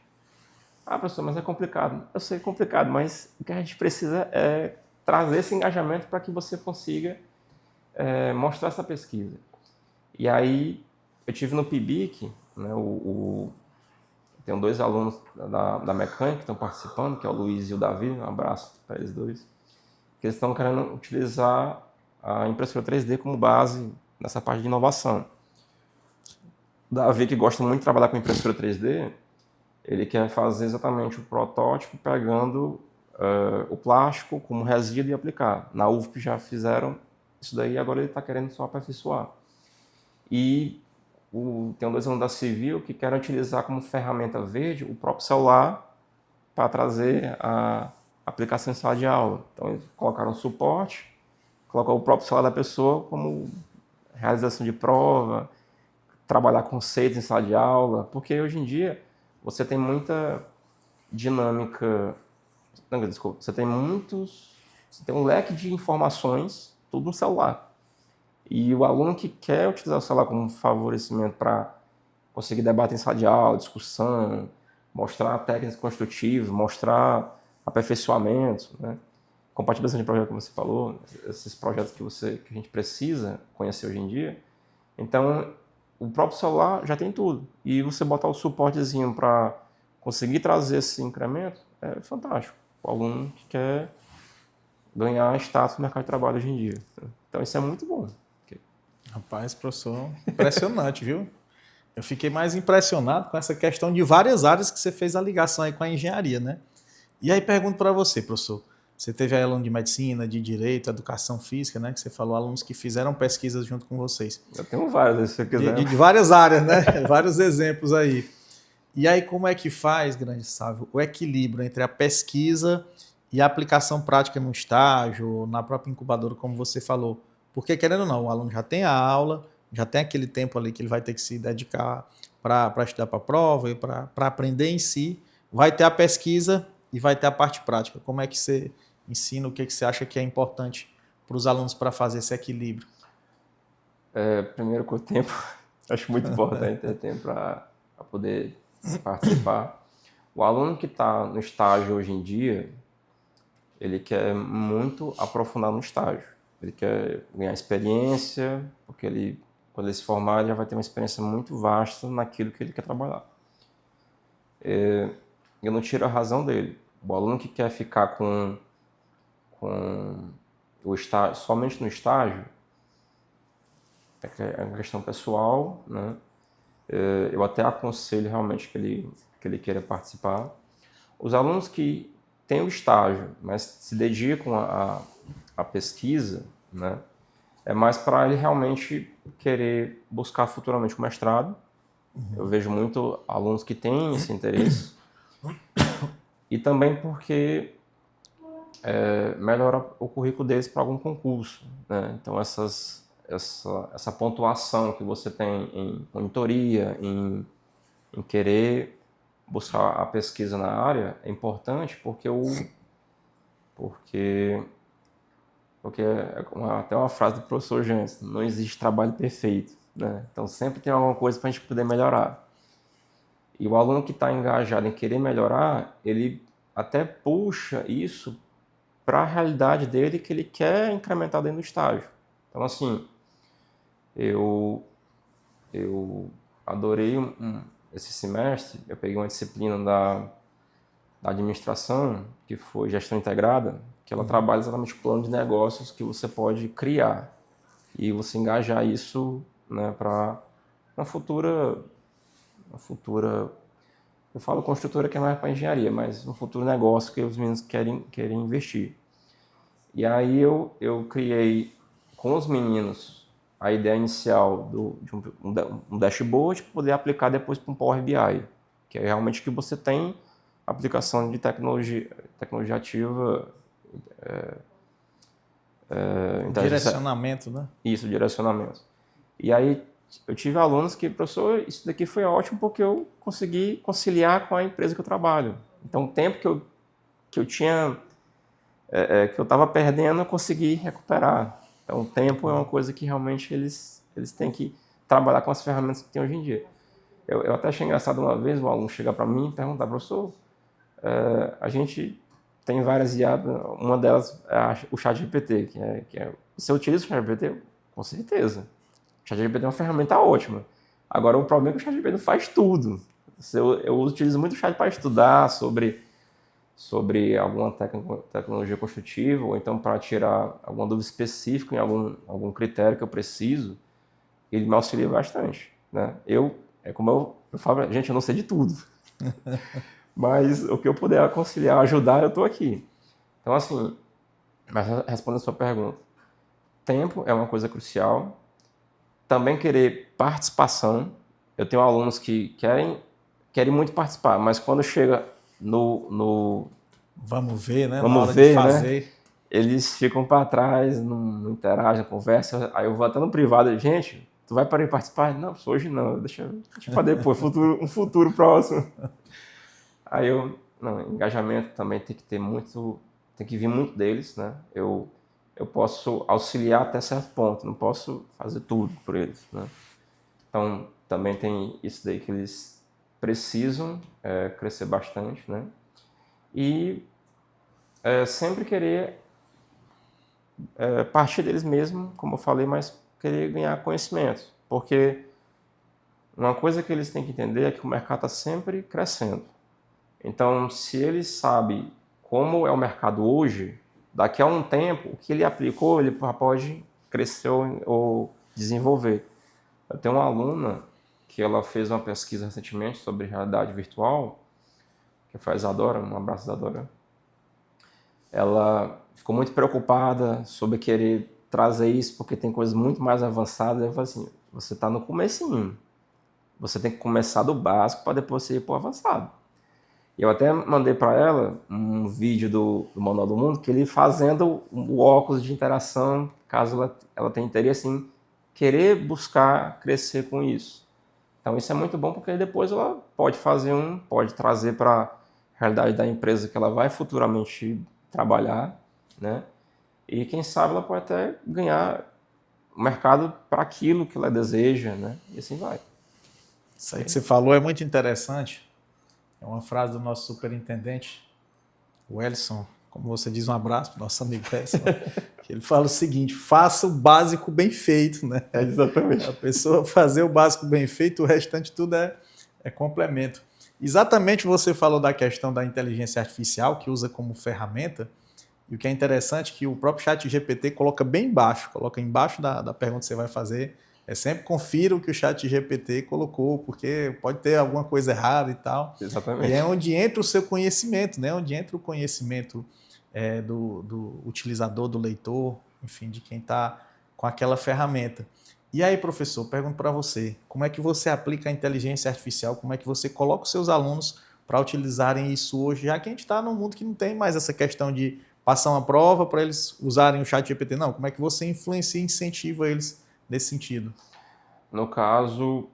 Ah, professor, mas é complicado. Eu sei que é complicado, mas o que a gente precisa é trazer esse engajamento para que você consiga mostrar essa pesquisa. E aí, eu tive no PIBIC, né? Tenho 2 alunos da mecânica que estão participando, que é o Luiz e o Davi, um abraço para eles dois, que eles estão querendo utilizar a impressora 3D como base nessa parte de inovação. O Davi, que gosta muito de trabalhar com impressora 3D, ele quer fazer exatamente o protótipo pegando o plástico como resíduo e aplicar. Na UFP já fizeram isso daí, agora ele está querendo só aperfeiçoar. E tem 2 alunos da Civil que querem utilizar como ferramenta verde o próprio celular para trazer a aplicação em sala de aula. Então, eles colocaram suporte, colocaram o próprio celular da pessoa como realização de prova, trabalhar conceitos em sala de aula, porque hoje em dia você tem muita dinâmica, não, desculpa, você tem um leque de informações, tudo no celular. E o aluno que quer utilizar o celular como favorecimento para conseguir debater em sala de aula, discussão, mostrar técnicas construtivas, mostrar aperfeiçoamento, né? Compatibilização de projeto, como você falou, esses projetos que a gente precisa conhecer hoje em dia. Então, o próprio celular já tem tudo. E você botar o suportezinho para conseguir trazer esse incremento é fantástico. O aluno que quer ganhar status no mercado de trabalho hoje em dia. Então, isso é muito bom. Rapaz, professor, impressionante, viu? Eu fiquei mais impressionado com essa questão de várias áreas que você fez a ligação aí com a engenharia, né? E aí pergunto para você, professor, você teve aí aluno de medicina, de direito, educação física, né? Que você falou, alunos que fizeram pesquisas junto com vocês. Eu tenho vários, se você quiser. De várias áreas, né? Vários exemplos aí. E aí como é que faz, grande Sávio, o equilíbrio entre a pesquisa e a aplicação prática no estágio, na própria incubadora, como você falou? Porque, querendo ou não, o aluno já tem a aula, já tem aquele tempo ali que ele vai ter que se dedicar para estudar para a prova e para aprender em si, vai ter a pesquisa e vai ter a parte prática. Como é que você ensina, o que você acha que é importante para os alunos para fazer esse equilíbrio? Primeiro com o tempo, acho muito importante ter tempo para poder participar. O aluno que está no estágio hoje em dia, ele quer muito aprofundar no estágio. Ele quer ganhar experiência, porque quando ele se formar, ele já vai ter uma experiência muito vasta naquilo que ele quer trabalhar. Eu não tiro a razão dele. O aluno que quer ficar com o estágio, somente no estágio, é uma questão pessoal, né? Eu até aconselho realmente que ele queira participar. Os alunos que têm o estágio, mas se dedicam à pesquisa, né? É mais para ele realmente querer buscar futuramente o mestrado. Eu vejo muito alunos que têm esse interesse. E também porque melhora o currículo deles para algum concurso, né? Então, essa pontuação que você tem em monitoria, em querer buscar a pesquisa na área é importante porque até uma frase do professor Jansen, não existe trabalho perfeito, né? Então sempre tem alguma coisa para a gente poder melhorar. E o aluno que está engajado em querer melhorar, ele até puxa isso para a realidade dele que ele quer incrementar dentro do estágio. Então assim, eu adorei esse semestre, eu peguei uma disciplina da administração, que foi gestão integrada, que ela trabalha exatamente o plano de negócios que você pode criar e você engajar isso, né, para uma futura, eu falo construtora que é mais para engenharia, mas um futuro negócio que os meninos querem investir. E aí eu criei com os meninos a ideia inicial de um dashboard para poder aplicar depois para um Power BI, que é realmente que você tem aplicação de tecnologia ativa, Direcionamento, né? Isso, direcionamento. E aí eu tive alunos que, professor, isso daqui foi ótimo porque eu consegui conciliar com a empresa que eu trabalho. Então o tempo que eu tinha, que eu estava perdendo, eu consegui recuperar. Então o tempo é uma coisa que realmente eles têm que trabalhar com as ferramentas que tem hoje em dia. Eu até achei engraçado uma vez um aluno chegar para mim e perguntar, professor, a gente tem várias IA, uma delas é o ChatGPT, você utiliza o ChatGPT? Com certeza. O ChatGPT é uma ferramenta ótima, Agora, o problema é que o ChatGPT não faz tudo. Eu utilizo muito o chat para estudar sobre alguma tecnologia construtiva, ou então para tirar alguma dúvida específica em algum critério que eu preciso, ele me auxilia bastante, né? É como eu falo, gente, eu não sei de tudo, mas o que eu puder aconselhar, ajudar, eu estou aqui. Então, assim, mas respondendo a sua pergunta, tempo é uma coisa crucial, também querer participação. Eu tenho alunos que querem muito participar, mas quando chega no Vamos ver, né? Na vamos hora de ver, né? fazer. Eles ficam para trás, não interagem, não conversam. Aí eu vou até no privado, gente, tu vai para ir participar? Não, hoje não, deixa para depois, um futuro próximo. Aí não, engajamento também tem que ter muito, tem que vir muito deles, né? Eu posso auxiliar até certo ponto, não posso fazer tudo por eles, né? Então, também tem isso daí que eles precisam crescer bastante, né? E sempre querer partir deles mesmo, como eu falei, mas querer ganhar conhecimento. Porque uma coisa que eles têm que entender é que o mercado está sempre crescendo. Então, se ele sabe como é o mercado hoje, daqui a um tempo, o que ele aplicou, ele pode crescer ou desenvolver. Eu tenho uma aluna que ela fez uma pesquisa recentemente sobre realidade virtual, que foi a Isadora, um abraço, Isadora. Ela ficou muito preocupada sobre querer trazer isso, porque tem coisas muito mais avançadas. Eu falei assim, você está no comecinho. Você tem que começar do básico para depois você ir para o avançado. E eu até mandei para ela um vídeo do Manual do Mundo, que ele fazendo o óculos de interação, caso ela tenha interesse em querer buscar crescer com isso. Então isso é muito bom, porque depois ela pode pode trazer para a realidade da empresa que ela vai futuramente trabalhar, né? E quem sabe ela pode até ganhar o mercado para aquilo que ela deseja, né? E assim vai. Isso aí que você falou é muito interessante. É uma frase do nosso superintendente, o Elson, como você diz, um abraço para o nosso amigo Elson, que ele fala o seguinte: faça o básico bem feito, né? Exatamente. A pessoa fazer o básico bem feito, o restante tudo é complemento. Exatamente, você falou da questão da inteligência artificial, que usa como ferramenta, e o que é interessante é que o próprio ChatGPT coloca bem embaixo, coloca embaixo da pergunta que você vai fazer, sempre confira o que o ChatGPT colocou, porque pode ter alguma coisa errada e tal. Exatamente. E é onde entra o seu conhecimento, né? Onde entra o conhecimento do utilizador, do leitor, enfim, de quem está com aquela ferramenta. E aí, professor, pergunto para você, como é que você aplica a inteligência artificial, como é que você coloca os seus alunos para utilizarem isso hoje, já que a gente está num mundo que não tem mais essa questão de passar uma prova para eles usarem o ChatGPT, não. Como é que você influencia e incentiva eles nesse sentido? No caso,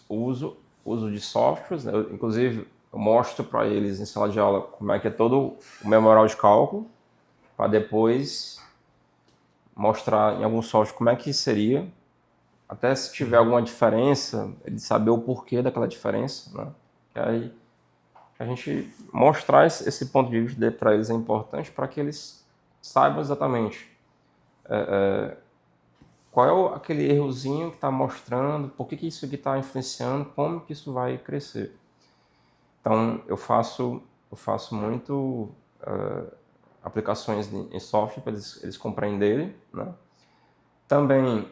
uso de softwares, né? Inclusive, eu mostro para eles em sala de aula como é que é todo o memorial de cálculo, para depois mostrar em algum software como é que seria, até se tiver alguma diferença, ele saber o porquê daquela diferença, né? E aí, a gente mostrar esse ponto de vista para eles é importante para que eles saibam exatamente qual é aquele errozinho que está mostrando, por que isso aqui está influenciando, como que isso vai crescer. Então, eu faço muito aplicações em software para eles compreenderem, né? Também,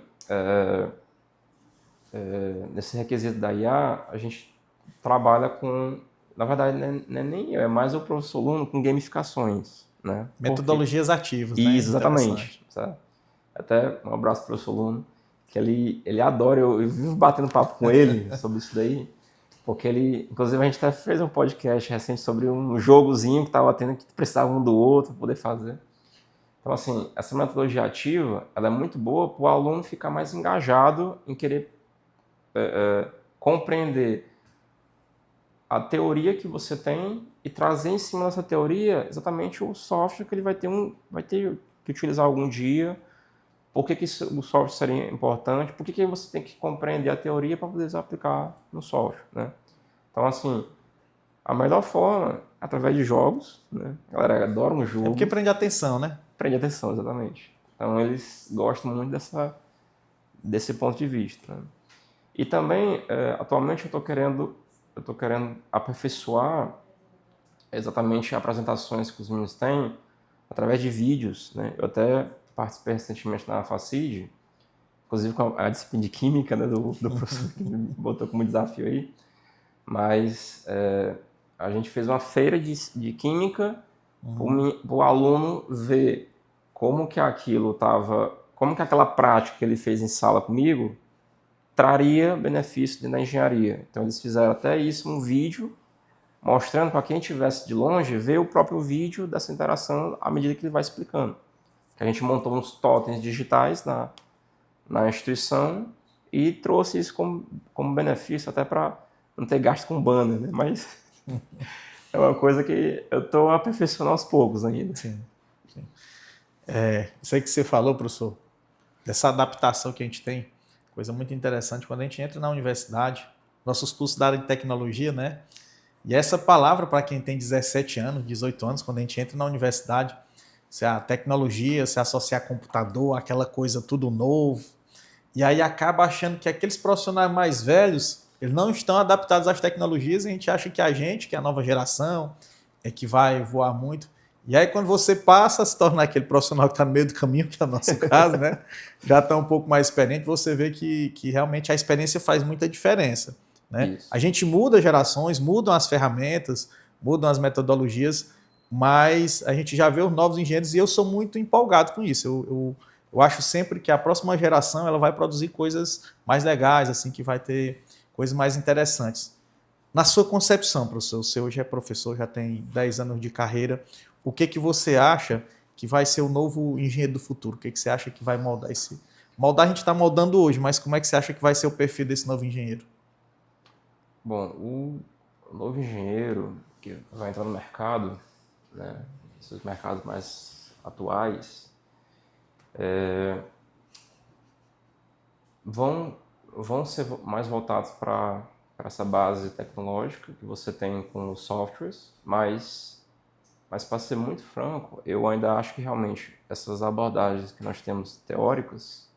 nesse requisito da IA, a gente trabalha com, na verdade, não é nem eu, é mais o professor aluno com gamificações, né? Metodologias ativas, né? Exatamente. Sabe? Até um abraço para o professor aluno, que ele adora, eu vivo batendo papo com ele sobre isso daí, porque inclusive a gente até fez um podcast recente sobre um jogozinho que estava tendo, que precisava um do outro para poder fazer. Então, assim, essa metodologia ativa, ela é muito boa para o aluno ficar mais engajado em querer compreender a teoria que você tem e trazer em cima dessa teoria exatamente o software que ele vai ter que utilizar algum dia, por que o software seria importante, por que você tem que compreender a teoria para poder aplicar no software, né? Então, assim, a melhor forma, através de jogos, né? A galera adora um jogo. É porque prende atenção, né? Prende atenção, exatamente. Então, eles gostam muito desse ponto de vista, né? E também, atualmente, eu estou querendo aperfeiçoar exatamente apresentações que os meninos têm através de vídeos, né? Eu até participei recentemente na Facid, inclusive com a disciplina de Química, né, do professor que me botou como desafio aí, mas a gente fez uma feira de Química para o aluno ver como que aquela prática que ele fez em sala comigo traria benefício na engenharia. Então eles fizeram até isso, um vídeo, mostrando para quem estivesse de longe, ver o próprio vídeo dessa interação à medida que ele vai explicando. A gente montou uns totens digitais na instituição e trouxe isso como benefício, até para não ter gasto com banner, né? Mas é uma coisa que eu estou aperfeiçoando aos poucos ainda. Sim, sim. Isso aí que você falou, professor, dessa adaptação que a gente tem, coisa muito interessante, quando a gente entra na universidade, nossos cursos da área de tecnologia, né? E essa palavra, para quem tem 17 anos, 18 anos, quando a gente entra na universidade, se a tecnologia, se associar a computador, aquela coisa tudo novo, e aí acaba achando que aqueles profissionais mais velhos, eles não estão adaptados às tecnologias, e a gente acha que a gente, que é a nova geração, é que vai voar muito. E aí quando você passa a se tornar aquele profissional que está no meio do caminho, que é o nosso caso, né? Já está um pouco mais experiente, você vê que realmente a experiência faz muita diferença, né? A gente muda gerações, mudam as ferramentas, mudam as metodologias, mas a gente já vê os novos engenheiros e eu sou muito empolgado com isso. Eu acho sempre que a próxima geração ela vai produzir coisas mais legais, assim, que vai ter coisas mais interessantes. Na sua concepção, professor, você hoje é professor, já tem 10 anos de carreira, o que você acha que vai ser o novo engenheiro do futuro? O que você acha que vai moldar esse... Moldar a gente está moldando hoje, mas como é que você acha que vai ser o perfil desse novo engenheiro? Bom, o novo engenheiro que vai entrar no mercado, né, esses mercados mais atuais, vão ser mais voltados para essa base tecnológica que você tem com os softwares, mas para ser muito franco, eu ainda acho que realmente essas abordagens que nós temos teóricas,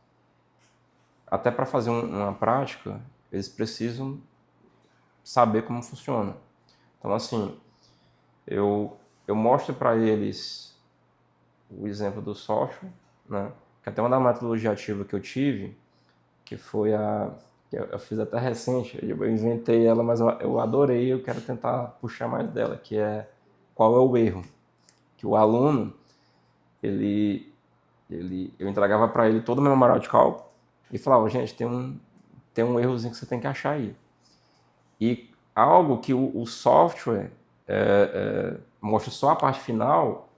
até para fazer uma prática, eles precisam saber como funciona. Então, assim, eu mostro para eles o exemplo do software, né? Que até uma metodologia ativa que eu tive, que foi que eu fiz até recente, eu inventei ela, mas eu adorei, eu quero tentar puxar mais dela, que é qual é o erro. Que o aluno, eu entregava para ele todo o meu memorial de cálculo e falava, gente, tem um errozinho que você tem que achar aí. E algo que o software mostra só a parte final,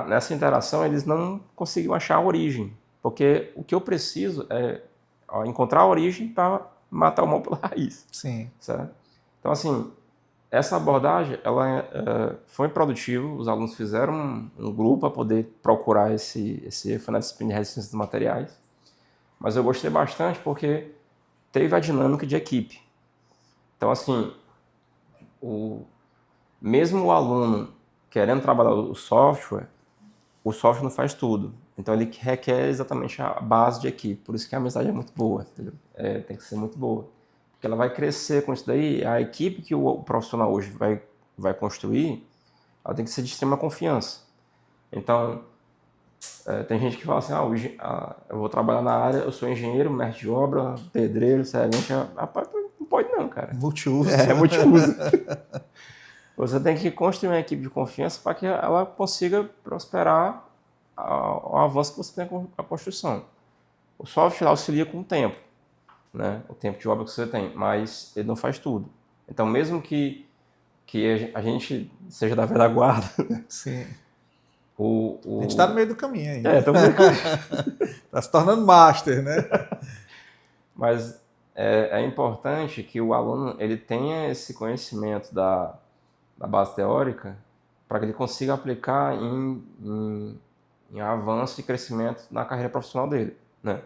nessa interação eles não conseguiam achar a origem, porque o que eu preciso é encontrar a origem para matar o mal pela raiz. Sim. Certo? Então, assim, essa abordagem ela foi produtiva, os alunos fizeram um grupo para poder procurar esse erro na disciplina de resistência dos materiais, mas eu gostei bastante porque teve a dinâmica de equipe. Então, assim, mesmo o aluno querendo trabalhar o software não faz tudo. Então, ele requer exatamente a base de equipe. Por isso que a amizade é muito boa, entendeu? Tem que ser muito boa. Porque ela vai crescer com isso daí. A equipe que o profissional hoje vai construir, ela tem que ser de extrema confiança. Então, tem gente que fala assim, eu vou trabalhar na área, eu sou engenheiro, mestre de obra, pedreiro, servente. Rapaz, não pode não, cara. Multiuso. Multiuso. Você tem que construir uma equipe de confiança para que ela consiga prosperar ao avanço que você tem com a construção. O software auxilia com o tempo, né? O tempo de obra que você tem, mas ele não faz tudo. Então, mesmo que a gente seja da velha guarda... Sim. A gente está no meio do caminho ainda. Estamos no meio do caminho. Está se tornando master, né? Mas é importante que o aluno ele tenha esse conhecimento da base teórica para que ele consiga aplicar em avanço e crescimento na carreira profissional dele, né?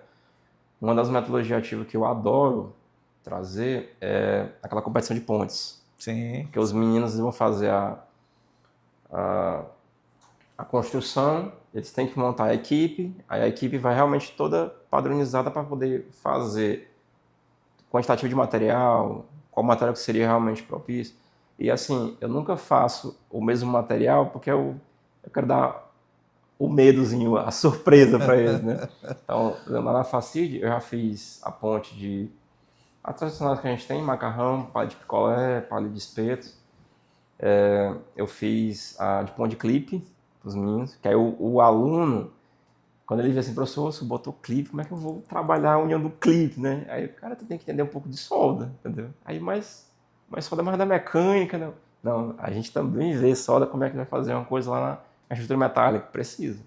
Uma das metodologias ativas que eu adoro trazer é aquela competição de pontes. Sim. Porque os meninos vão fazer a construção, eles têm que montar a equipe, aí a equipe vai realmente toda padronizada para poder fazer quantitativo de material, qual material que seria realmente propício. E assim, eu nunca faço o mesmo material porque eu quero dar o medozinho, a surpresa para eles, né? Então, lá na Facid, eu já fiz a ponte de... As tradicionais que a gente tem, macarrão, palha de picolé, palha de espeto. Eu fiz a de ponte de clipe para os meninos, que aí o aluno, quando ele vê assim, professor, você botou clipe, como é que eu vou trabalhar a união do clipe, né? Aí o cara tem que entender um pouco de solda, entendeu? Aí mais solda mais da mecânica, não. Não, a gente também vê solda, como é que vai fazer uma coisa lá na estrutura metálica, precisa.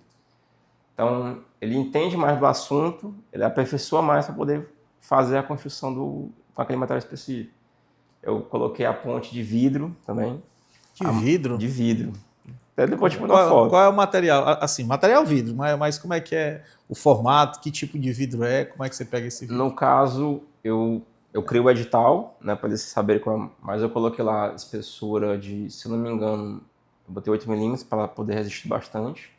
Então, ele entende mais do assunto, ele aperfeiçoa mais para poder fazer a construção com aquele material específico. Eu coloquei a ponte de vidro também. De vidro? De vidro. Até depois te mando uma Qual foto. é o material? Assim, material vidro, mas como é que é o formato? Que tipo de vidro é? Como é que você pega esse vidro? No caso, eu criei o edital, né, para eles saberem qual, mas eu coloquei lá espessura de, se eu não me engano, eu botei 8 milímetros para poder resistir bastante.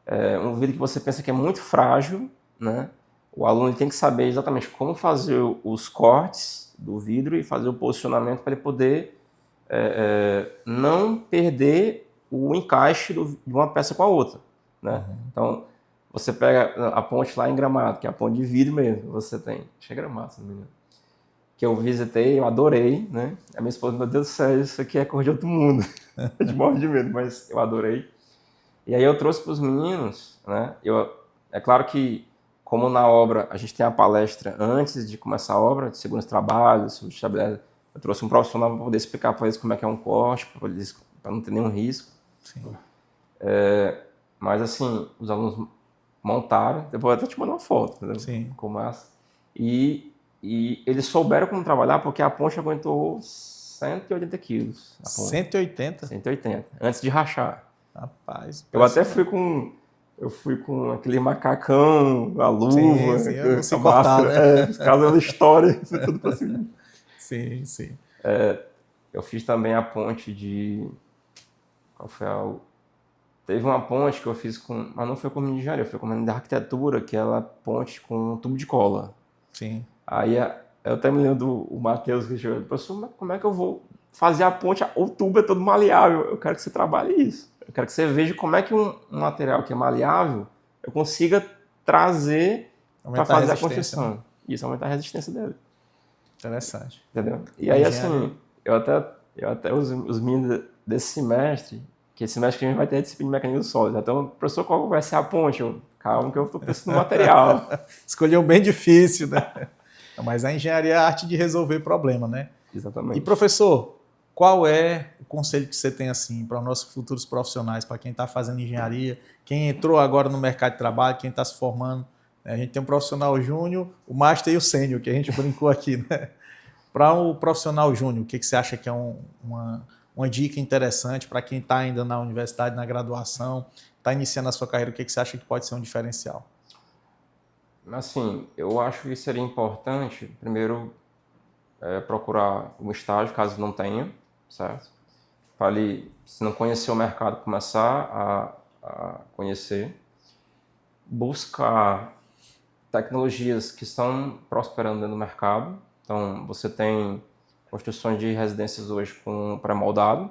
É um vidro que você pensa que é muito frágil, né? O aluno tem que saber exatamente como fazer os cortes do vidro e fazer o posicionamento para ele poder não perder o encaixe de uma peça com a outra, né? Então, você pega a ponte lá em Gramado, que é a ponte de vidro mesmo, você tem. Achei Gramado, se não me engano. Que eu visitei, eu adorei, né? A minha esposa, meu Deus do céu, isso aqui é cor de outro mundo. De morte de medo, mas eu adorei. E aí eu trouxe para os meninos, né? É claro que, como na obra, a gente tem a palestra antes de começar a obra, de segundos trabalhos, eu trouxe um profissional para poder explicar para eles como é que é um corte, para não ter nenhum risco. Sim. Mas assim, os alunos montaram, depois eu até te mando uma foto, entendeu? Sim. Com massa. E eles souberam como trabalhar porque a ponte aguentou 180 quilos. 180? 180, antes de rachar. Rapaz. Eu até fui com aquele macacão, a luva, Sim, eu não a sei cortar, máscara, né? casa da história, foi tudo pra cima. Sim, sim. Eu fiz também a ponte de... Qual foi Teve uma ponte que eu fiz mas não foi com menino de engenharia, foi com menino da arquitetura, que ela ponte com um tubo de cola. Sim. Aí eu até me lembro do Matheus que chegou, professor, mas como é que eu vou fazer a ponte? O tubo é todo maleável, eu quero que você trabalhe isso. Eu quero que você veja como é que um material que é maleável eu consiga trazer para fazer a construção. Né? Isso, aumentar a resistência dele. Interessante. Entendeu? E aí, assim, eu até os meninos desse semestre, que esse semestre que a gente vai ter a disciplina de mecânica sólida. Então, professor, qual vai ser a ponte? Calma que eu estou pensando no material. Escolheu bem difícil, né? Mas a engenharia é a arte de resolver problema, né? Exatamente. E, professor, qual é o conselho que você tem assim para os nossos futuros profissionais, para quem está fazendo engenharia, quem entrou agora no mercado de trabalho, quem está se formando? A gente tem um profissional júnior, o master e o sênior, que a gente brincou aqui, né? Para o profissional júnior, o que você acha que é uma dica interessante para quem está ainda na universidade, na graduação, está iniciando a sua carreira, o que você acha que pode ser um diferencial? Assim, eu acho que seria importante, primeiro, procurar um estágio, caso não tenha, certo? Para ele, se não conhecer o mercado, começar a conhecer. Buscar tecnologias que estão prosperando dentro do mercado. Então, você tem construções de residências hoje com pré-moldado,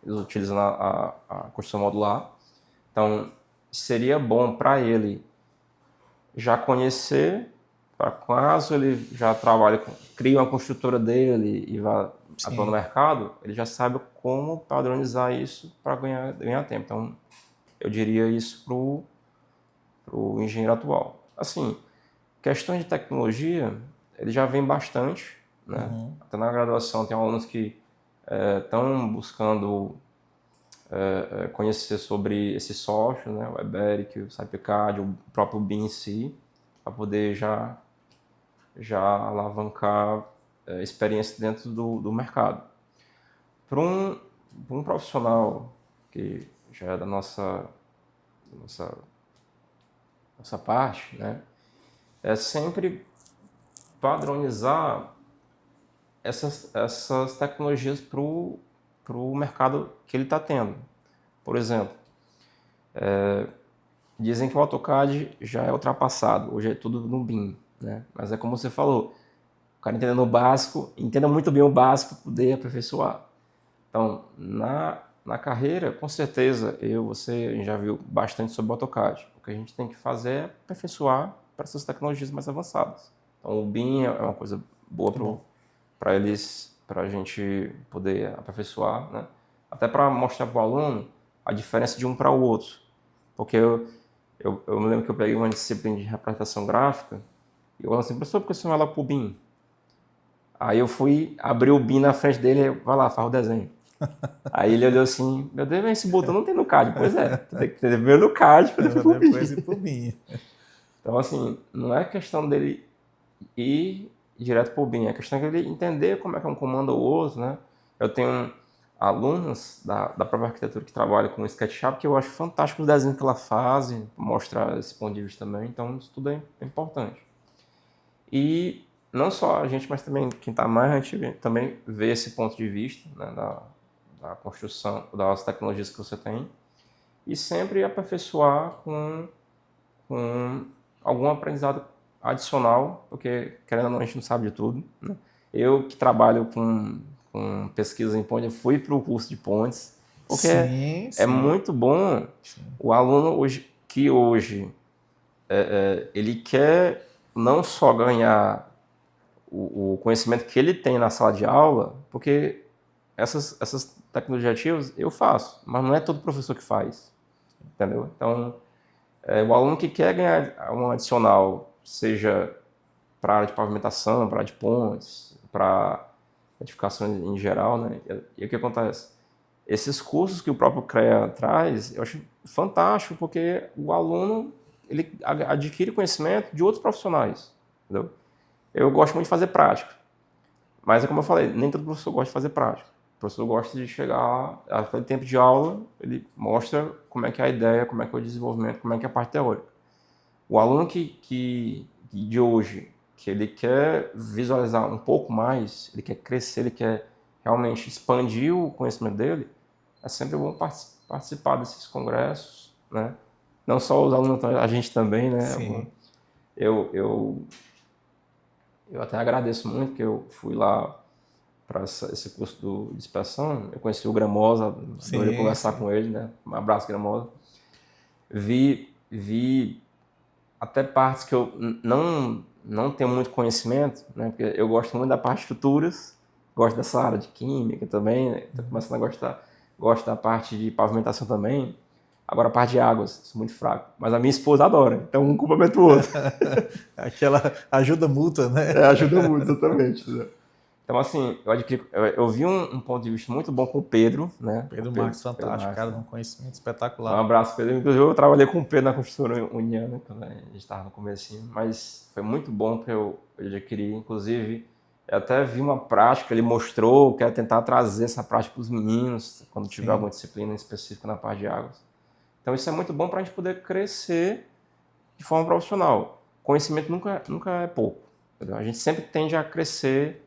eles utilizam a construção modular. Então, seria bom para ele já conhecer, para caso ele já trabalhe, cria uma construtora dele e vá atuar no mercado, ele já sabe como padronizar isso para ganhar tempo. Então, eu diria isso para o engenheiro atual. Assim, questões de tecnologia, ele já vem bastante, né? Até na graduação tem alunos que estão buscando conhecer sobre esse software, né? O Eberic, o CypCAD, o próprio BIM em si, para poder já alavancar experiência dentro do mercado. Para um profissional que já é da nossa parte, né? É sempre padronizar essas tecnologias para o mercado que ele está tendo. Por exemplo, Dizem que o AutoCAD já é ultrapassado, hoje é tudo no BIM, né? Mas é como você falou, o cara entendendo o básico, entenda muito bem o básico para poder aperfeiçoar. Então, na carreira, com certeza, você a gente já viu bastante sobre o AutoCAD. O que a gente tem que fazer é aperfeiçoar para essas tecnologias mais avançadas. Então, o BIM é uma coisa boa para a gente poder aperfeiçoar, né? Até para mostrar para o aluno a diferença de um para o outro. Porque eu me lembro que eu peguei uma disciplina de representação gráfica e eu falei assim, professor, por que você não vai lá para o BIM? Aí eu fui abrir o BIM na frente dele, vai lá, faz o desenho. Aí ele olhou assim, meu Deus, esse botão não tem no CAD. Pois é, tu tem que ter primeiro no CAD para depois ir pro BIM. Então, assim, não é questão dele ir direto pro BIM, é questão dele entender como é que um comando ou outro, né? Eu tenho alunas da própria arquitetura que trabalham com SketchUp que eu acho fantástico o desenho que ela faz, mostrar esse ponto de vista também, então isso tudo é importante. E não só a gente, mas também quem está mais, a gente também vê esse ponto de vista, né, da construção, das tecnologias que você tem, e sempre aperfeiçoar com algum aprendizado adicional, porque, querendo ou não, a gente não sabe de tudo, né? Eu que trabalho com pesquisa em ponte, eu fui para o curso de pontes, porque é muito bom o aluno hoje ele quer não só ganhar o conhecimento que ele tem na sala de aula, porque essas tecnologias ativas eu faço, mas não é todo professor que faz, entendeu? Então, o aluno que quer ganhar um adicional, seja para a área de pavimentação, para a área de pontes, para edificação em geral, né? E o que acontece? Esses cursos que o próprio CREA traz, eu acho fantástico, porque o aluno ele adquire conhecimento de outros profissionais, entendeu? Eu gosto muito de fazer prática, mas é como eu falei, nem todo professor gosta de fazer prática. O professor gosta de chegar, aquele tempo de aula, ele mostra como é que é a ideia, como é que é o desenvolvimento, como é que é a parte teórica. O aluno que de hoje, que ele quer visualizar um pouco mais, ele quer crescer, ele quer realmente expandir o conhecimento dele, é sempre bom participar desses congressos, né? Não só os alunos, a gente também, né? Sim. Eu até agradeço muito que eu fui lá para esse curso de inspeção. Eu conheci o Gramosa, adorei conversar com ele, né? Um abraço, Gramosa. Vi até partes que eu não tenho muito conhecimento, né? Porque eu gosto muito da parte de estruturas, gosto dessa área de química também, né? Tô começando a gostar. Gosto da parte de pavimentação também. Agora a parte de águas, sou muito fraco. Mas a minha esposa adora, então um complementa o outro. Aquela ajuda mútua, né? Ajuda muito, exatamente. Né? Então, assim, eu vi um ponto de vista muito bom com o Pedro, né? Pedro Marques, fantástico, cara, um conhecimento espetacular. Um abraço, Pedro. Inclusive, eu trabalhei com o Pedro na construtora Uniana, quando a gente estava no comecinho, mas foi muito bom que eu adquiri. Inclusive, eu até vi uma prática, ele mostrou, quero tentar trazer essa prática para os meninos, quando tiver alguma disciplina específica na parte de águas. Então, isso é muito bom para a gente poder crescer de forma profissional. Conhecimento nunca é pouco. Entendeu? A gente sempre tende a crescer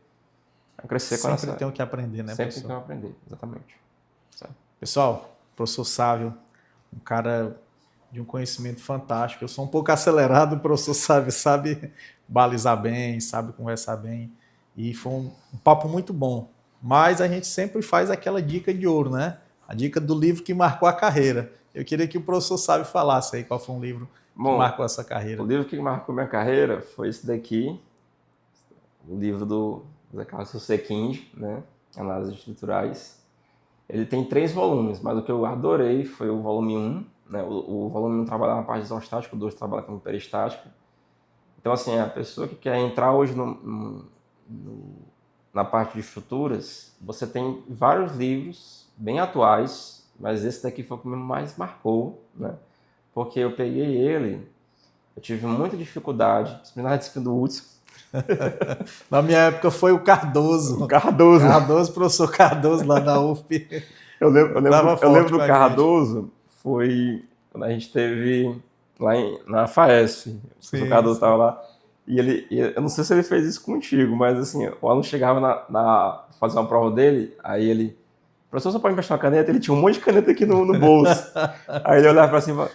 com essa... Sempre tem o que aprender, né, sempre professor? tem o que aprender, exatamente. Certo. Pessoal, professor Sávio, um cara de um conhecimento fantástico. Eu sou um pouco acelerado, o professor Sávio sabe balizar bem, sabe conversar bem. E foi um papo muito bom. Mas a gente sempre faz aquela dica de ouro, né? A dica do livro que marcou a carreira. Eu queria que o professor Sávio falasse aí qual foi um livro que marcou essa carreira. O livro que marcou minha carreira foi esse daqui, o livro do Zé Carlos Susequinde, né? Análises estruturais. Ele tem 3 volumes, mas o que eu adorei foi o volume 1. Né? O volume 1 trabalha na parte isostática, o 2 trabalha com peristática. Então, assim, a pessoa que quer entrar hoje na parte de estruturas, você tem vários livros bem atuais, mas esse daqui foi o que mais marcou, né? Porque eu peguei ele, eu tive muita dificuldade, principalmente na disciplina do Hudson. Na minha época foi o Cardoso. Professor Cardoso, lá na UFP. Eu lembro do Cardoso, foi quando a gente teve lá na FAESP. O professor Cardoso estava lá. E eu não sei se ele fez isso contigo, mas assim, o aluno chegava fazer uma prova dele, aí ele... Professor, você pode emprestar uma caneta? Ele tinha um monte de caneta aqui no bolso. Aí ele olhava para cima,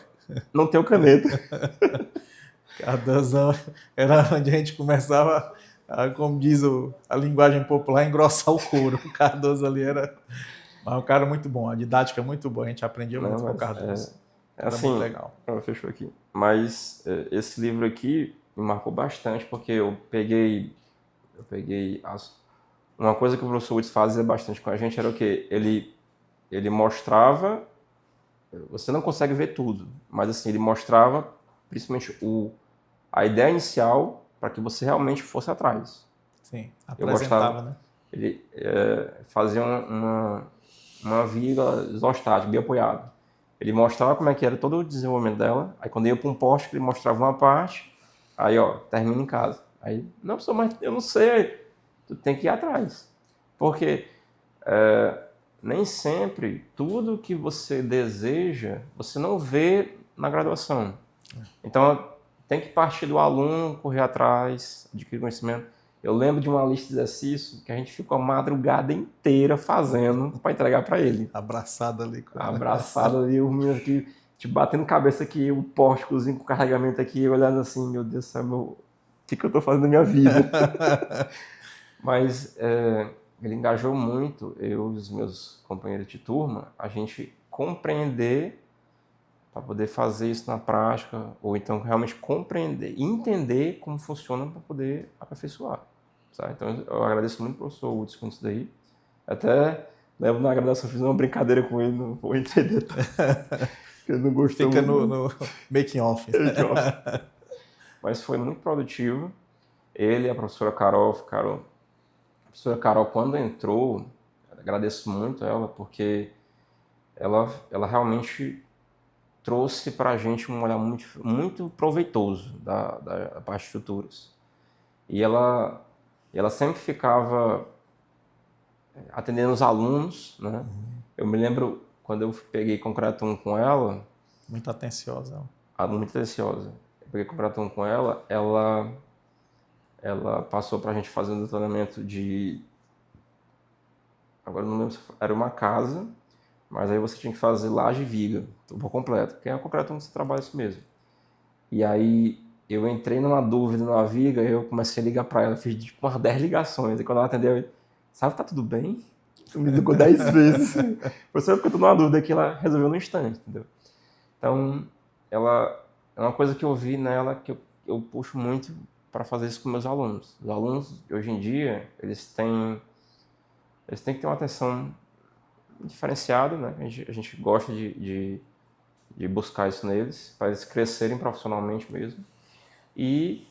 não tenho caneta. Cardozão era onde a gente começava, como diz a linguagem popular, engrossar o couro. O Cardoso ali era um cara muito bom, a didática é muito boa, a gente aprendia muito com o Cardoso. É Era assim, muito legal. fechou aqui. Mas esse livro aqui me marcou bastante, porque eu peguei uma coisa que o professor Woods fazia bastante com a gente era o quê? Ele mostrava, você não consegue ver tudo, mas assim, ele mostrava principalmente a ideia inicial para que você realmente fosse atrás. Sim, apresentava, né? Ele fazia uma vírgula isostática, bem apoiado. Ele mostrava como é que era todo o desenvolvimento dela, aí quando ia para um poste, ele mostrava uma parte, aí ó, termina em casa. Aí, não, professor, mas eu não sei, tu tem que ir atrás. Porque nem sempre tudo que você deseja, você não vê na graduação. Então, tem que partir do aluno, correr atrás, adquirir conhecimento. Eu lembro de uma lista de exercícios que a gente ficou a madrugada inteira fazendo para entregar para ele. Abraçado ali. Abraçado ali, o menino aqui, te batendo cabeça aqui, o pórticozinho com carregamento aqui, olhando assim, meu Deus do céu, o que eu estou fazendo na minha vida? Mas ele engajou muito, eu e os meus companheiros de turma, a gente compreender para poder fazer isso na prática, ou então realmente compreender, entender como funciona para poder aperfeiçoar. Sabe? Então eu agradeço muito ao professor Woods com isso daí. Até lembro na graduação, fiz uma brincadeira com ele, não vou entender tanto, porque ele não gostou. Fica no making off. Mas foi muito produtivo. Ele e a professora Carol ficaram... A professora Carol, quando entrou, agradeço muito a ela, porque ela realmente trouxe para a gente um olhar muito, muito proveitoso da parte de estruturas. E ela sempre ficava atendendo os alunos, né? Eu me lembro quando eu peguei Concreto 1 com ela... Muito atenciosa. Muito atenciosa. Eu peguei Concreto 1 com ela passou para a gente fazer um detalhamento de... Agora não lembro se era uma casa... Mas aí você tinha que fazer laje e viga, por completo. Quem é o concreto você trabalha isso mesmo. E aí eu entrei numa dúvida numa viga, eu comecei a ligar para ela, fiz tipo umas 10 ligações. E quando ela atendeu, eu sabe, tá tudo bem? Me ligou 10 vezes. Você porque eu tô numa dúvida que ela resolveu no instante, entendeu? Então, ela é uma coisa que eu vi nela que eu puxo muito para fazer isso com meus alunos. Os alunos, hoje em dia, eles têm que ter uma atenção diferenciado, né? A gente gosta de buscar isso neles, para eles crescerem profissionalmente mesmo. E,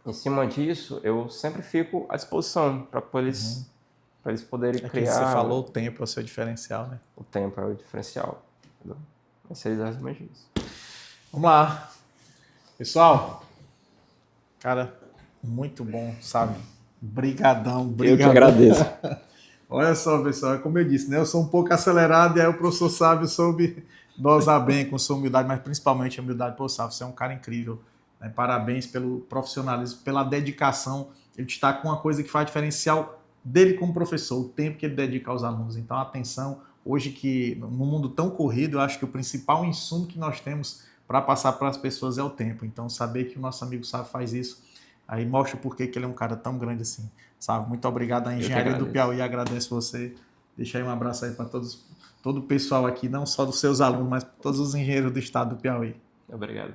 em cima disso, eu sempre fico à disposição para eles poderem criar... Você falou, o tempo é o seu diferencial, né? O tempo é o diferencial. Entendeu? Vai ser exatamente isso. Vamos lá. Pessoal, cara, muito bom, sabe? Brigadão. Eu que agradeço. Olha só, pessoal, como eu disse, né? Eu sou um pouco acelerado e aí o professor Sávio soube dosar bem com sua humildade, mas principalmente a humildade. Pô, Sávio, você é um cara incrível. Né? Parabéns pelo profissionalismo, pela dedicação. Ele está com uma coisa que faz diferencial dele como professor, o tempo que ele dedica aos alunos. Então, atenção, hoje que no mundo tão corrido, eu acho que o principal insumo que nós temos para passar para as pessoas é o tempo. Então, saber que o nosso amigo Sávio faz isso, aí mostra o porquê que ele é um cara tão grande assim. Sabe? Muito obrigado à Engenharia do Piauí, agradeço você. Deixa aí um abraço aí para todo o pessoal aqui, não só dos seus alunos, mas para todos os engenheiros do estado do Piauí. Obrigado.